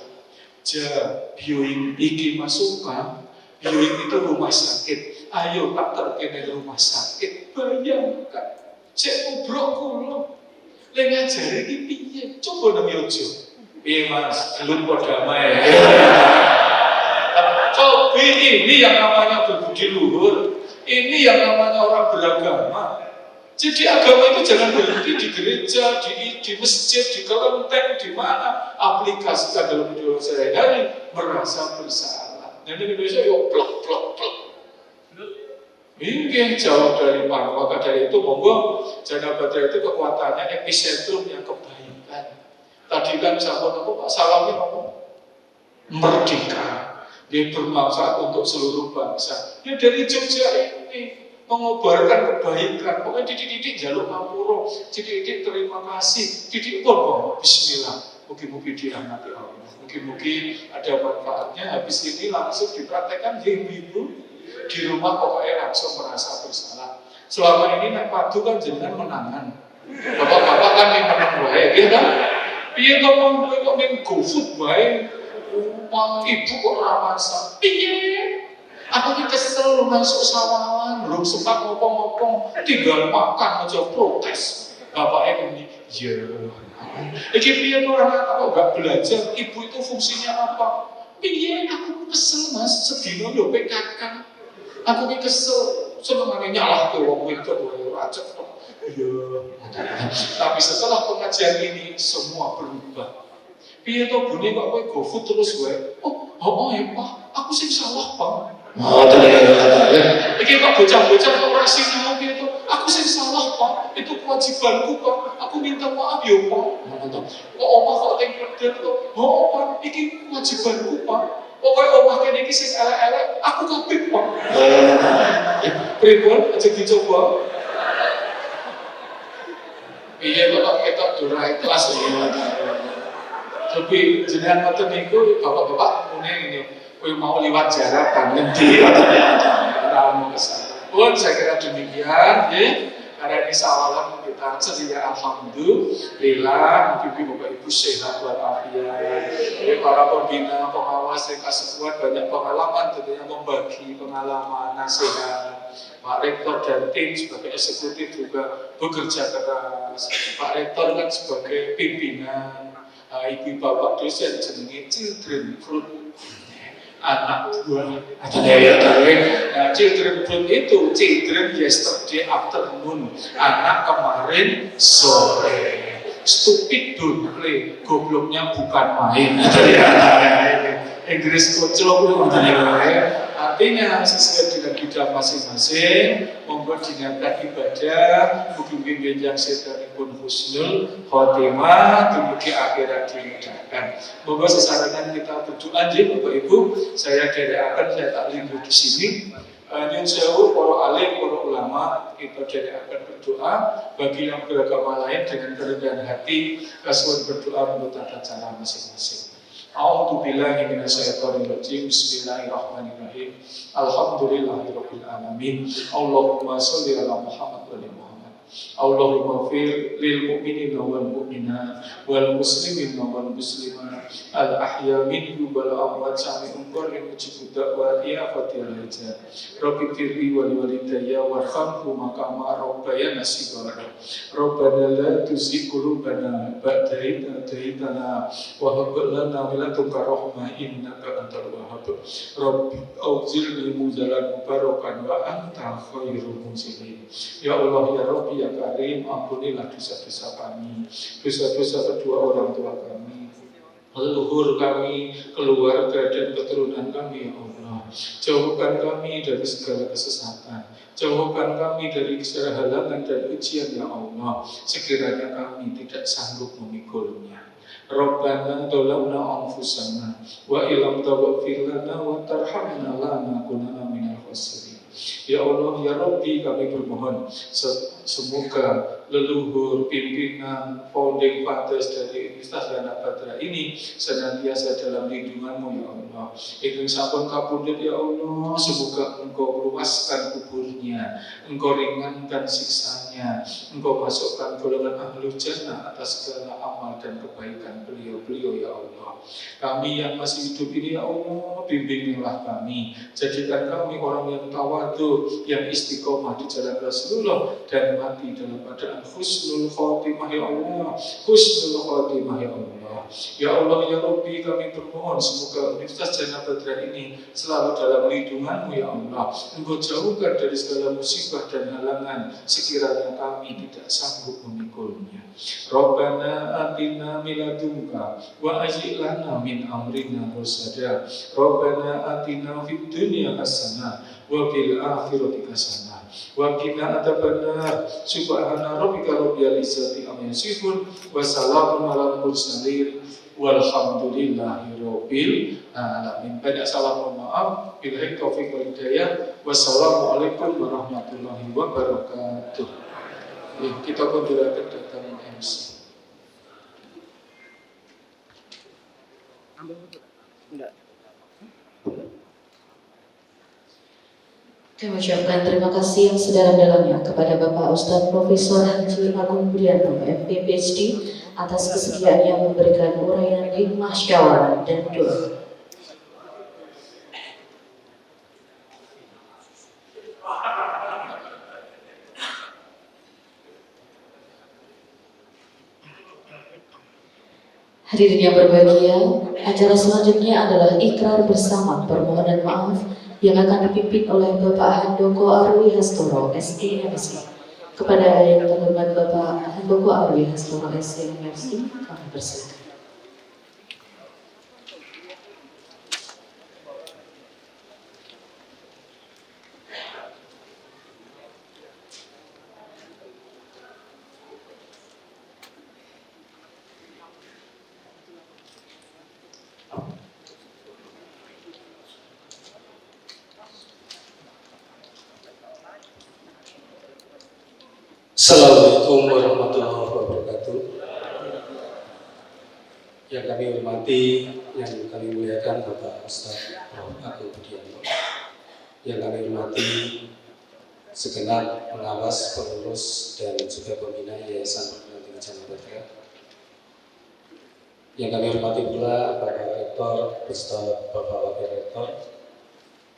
Bioing iki masukan. Bioing itu rumah sakit. Ayo tak terkena rumah sakit. Bayangkan. Cek ngobrol kulo. Lek ngajari iki piye? Coba nang yojo. Piye Mas? Belum kok damai. Coba ini yang namanya berbudi luhur. Ini yang namanya orang beragama. Jadi agama itu jangan berhenti di gereja, di masjid, di kelenteng, di mana aplikasikan dalam hidup sehari-hari merasa bersalah. Dan di Indonesia yuk plok. Mungkin jauh dari Pak, maka dari itu monggo Jana Badra itu kekuatannya epicentrum yang kebaikan. Tadi kan sahabat aku Pak Salamnya ngomong merdeka, dia bermanfaat untuk seluruh bangsa. Dia dari Jogja ini mengobarkan kebaikan. Pokoknya didik-didik jalur ngapura, didik-didik terima kasih, didik pun Bismillah. Mungkin dirahmati Allah. Mungkin ada manfaatnya. Habis ini langsung dipraktekkan ibu-ibu. Di rumah pokoknya langsung merasa bersalah. Selama ini nak padu kan jenengan menangan. Bapak-bapak kan yang menang baik, ya kan? Piye ngomong kok ning GoFood baik, ibu kok ramasa. Piye? Aku ki kesel masuk sawangan, belum sempat ngopong-ngopong, tinggal makan aja protes. Bapaknya ini, ya. Iki piye ora kok gak belajar? Ibu itu fungsinya apa? Piye aku kesel Mas, sedina yo PKK. Aku ini kesel, senengannya nyalah ke wong itu, racet kok. Iya. Tapi setelah pengajian ini, semua berubah. Piye to bunyi kok kowe GoFood terus wae. Oh ya Pak, aku sing salah Pak. Iki kok bocah-bocah kok ora sinau piye to? Aku sing salah Pak, itu kewajibanku Pak, aku minta maaf ya Pak. Kok omah kok tengkeder kok, oh Pak, ini kewajibanku Pak. Pokoknya omah kene iki sing elek-elek, aku kabeh Pak. Pripun aja dicoba. Iya kok kita durai kelas ya. Tapi jenengan ngoten niku bapak-bapak mune ini, kowe mau liwat jarak kan ngendi ora mau kesana. Pun saya kira demikian nggih. Karena ini sawalan kita sedia alhamdulillah, mungkin Bapak Ibu sehat walafiat. Jadi para pembina, pengawas yang kasekuat banyak pengalaman tentunya membagi pengalaman nasihat. Pak Rektor dan tim sebagai eksekutif juga bekerja keras. Pak Rektor kan sebagai pimpinan, ibu bapak dosen jenenge children fruit, anak buah nah, children fruit itu children yesterday afternoon, anak kemarin sore. Stupid don't play, gobloknya bukan main. Inggris kocok artinya sesuai dengan bidang masing-masing, monggo diniatkan ibadah, mugi-mugi benjang setanipun husnul khotimah, dumugi akhirat dimudahkan. Monggo sesarengan kita berdoa nggih Bapak Ibu, saya dherekaken saya tak lingguh di sini. Nyun sewu para alim, para ulama, kita dherekaken berdoa bagi yang beragama lain dengan kerendahan hati, kasuwun berdoa menurut tata cara masing-masing. A'udzubillahi minasyaitonirrajim. Bismillahirrahmanirrahim. Alhamdulillahirabbil alamin. Allahumma shalli ala Muhammad wa ali Muhammad. Allahumma fir lil mu'minina wal mu'minat wal muslimina wal muslimat al ahya minhum wal amwat sami'un qarib mujibud da'wati afatil hajat. Rabbi firli wa liwalidayya warhamhuma kama rabbayana shighara. Rabbana la tuzigh qulubana ba'da idh hadaytana wa hab lana min ladunka rahmah innaka antal wahhab. Rabbi awzilni muzalan mubarakan wa anta khairul munzilin. Ya Allah ya Rabbi ya Karim, ampunilah dosa-dosa kami, dosa-dosa kedua orang tua kami, leluhur kami, keluarga dan keturunan kami ya Allah. Jauhkan kami dari segala kesesatan, jauhkan kami dari segala halangan dan ujian ya Allah. Sekiranya kami tidak sanggup memikulnya. Rabbana dolamna anfusana wa ilam taghfir lana wa tarhamna lanakunanna minal khasirin. Ya Allah, ya Rabbi, kami bermohon semoga leluhur, pimpinan, founding fathers dari Universitas Dana Batra ini senantiasa dalam lindungan-Mu ya Allah. Ingkang sampun kapundhut ya Allah, semoga Engkau luaskan kuburnya, Engkau ringankan siksanya, Engkau masukkan golongan ahlu jannah atas segala amal dan kebaikan beliau-beliau ya Allah. Kami yang masih hidup ini ya Allah, bimbinglah kami, jadikan kami orang yang tawadhu, yang istiqomah di jalan Rasulullah dan mati dalam keadaan husnul khotimah ya Allah, husnul khotimah ya Allah. Ya Allah ya Rabbi, kami bermohon semoga Universitas Dana Batra ini selalu dalam lindungan-Mu ya Allah. Engkau jauhkan dari segala musibah dan halangan sekiranya kami tidak sanggup memikulnya. Rabbana atina min ladunka wa ajil lana min amrina rusada. Rabbana atina fid dunya hasanah wa fil akhirati hasanah wa qina adzabannar. Subhana rabbika rabbil izzati amma yasifun wa salamun alal mursalin walhamdulillahi rabbil alamin. Banyak salah mohon maaf. Billahi taufiq wal hidayah. Wassalamualaikum warahmatullahi wabarakatuh. Kita kondurakan datang MC. Kami ucapkan terima kasih yang sedalam-dalamnya kepada Bapak Ustadz Profesor Haji Agung Budianto, MP PhD, atas kesediaannya memberikan uraian hikmah syawarah dan doa. Hadirin yang berbahagia, acara selanjutnya adalah ikrar bersama permohonan maaf yang akan dipimpin oleh Bapak Handoko Arwi Hastoro, SE MSI. Kepada yang terhormat Bapak Handoko Arwi Hastoro, SE MSI, kami persilakan. Assalamualaikum warahmatullahi wabarakatuh. Yang kami hormati, yang kami muliakan Bapak Ustadz Prof. Agung Budianto. Yang kami hormati segenap pengawas, pengurus, dan juga pembina Yayasan Perguruan Tinggi Jana Batara. Yang kami hormati pula Bapak Rektor beserta Bapak Wakil Rektor,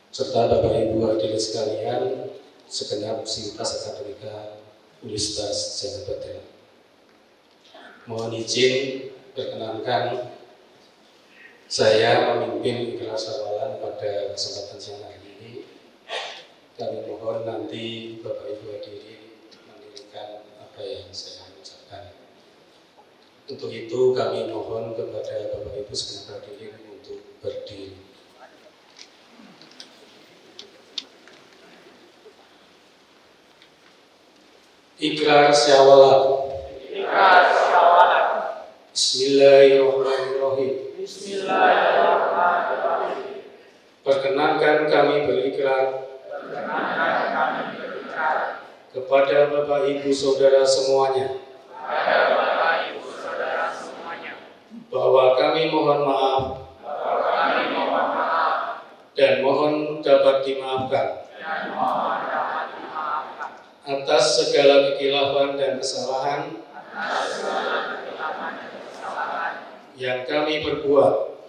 serta Bapak Ibu hadirin sekalian, segenap sivitas akademika Universitas Jana Batara. Mohon izin perkenankan saya memimpin ikhlas awalan pada kesempatan siang hari ini. Kami mohon nanti Bapak Ibu hadirin mendirikan apa yang saya ucapkan. Untuk itu kami mohon kepada Bapak Ibu segenap hadirin untuk berdiri. Ikrar syawalan. Bismillahirrahmanirrahim. Perkenankan kami berikrar kepada Bapak Ibu Saudara semuanya bahwa kami mohon maaf dan mohon dapat dimaafkan atas segala kekilafan dan kesalahan yang kami perbuat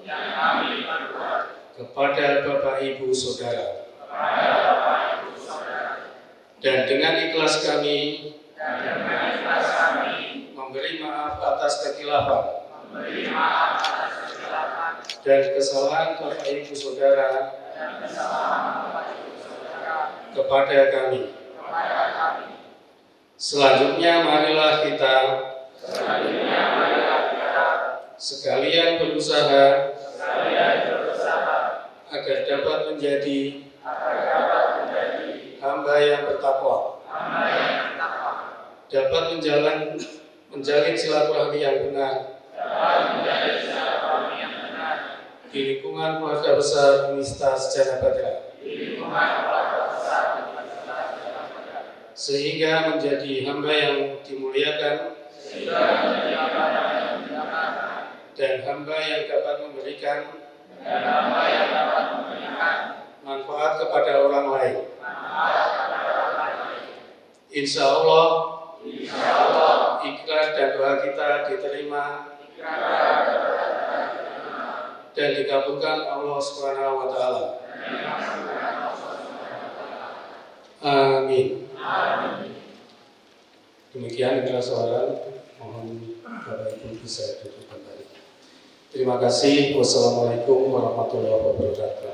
kepada Bapak Ibu Saudara, dan dengan ikhlas kami memberi maaf atas kekilafan dan kesalahan Bapak Ibu Saudara kepada kami. Selanjutnya marilah kita sekalian berusaha agar dapat menjadi hamba yang bertakwa, dapat menjalin silaturahmi yang benar di lingkungan keluarga besar Universitas Jana Batara, sehingga menjadi hamba yang dimuliakan dan hamba yang dapat memberikan manfaat kepada orang lain. Insya Allah ikrar dan doa kita diterima dan dikabulkan Allah Subhanahu wa Ta'ala. Amin. Demikian ikrar soalan. Mohon Bapak Ibu bisa duduk kembali. Terima kasih. Wassalamualaikum warahmatullahi wabarakatuh.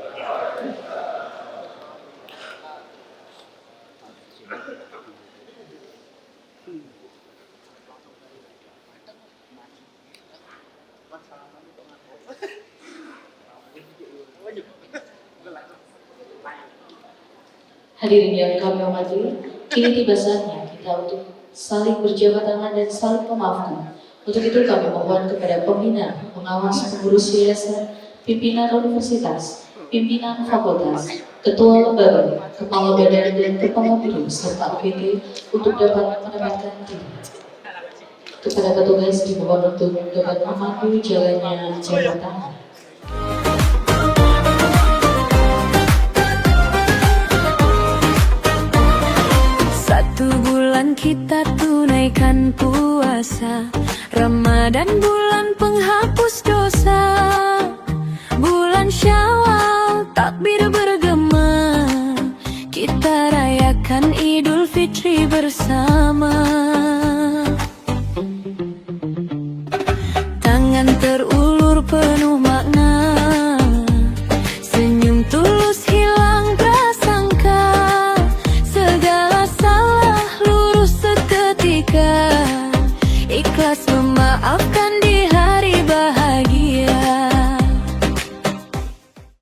Hadirin yang kami hormati, kini tiba saatnya kita untuk saling berjabat tangan dan saling memaafkan. Untuk itu kami mohon kepada pembina, pengawas, pengurus yayasan, pimpinan universitas, pimpinan fakultas, ketua lembaga, kepala badan dan kepala biro serta UPT untuk dapat menempatkan diri. Kepada petugas dimohon untuk dapat memandu jalannya jabat tangan. Kita tunaikan puasa Ramadan, bulan penghapus dosa, bulan Syawal takbir bergema, kita rayakan Idul Fitri bersama. Tangan terulur penuh makna, senyum tulus hilang prasangka, segala salah lurus seketika, ikhlas memaafkan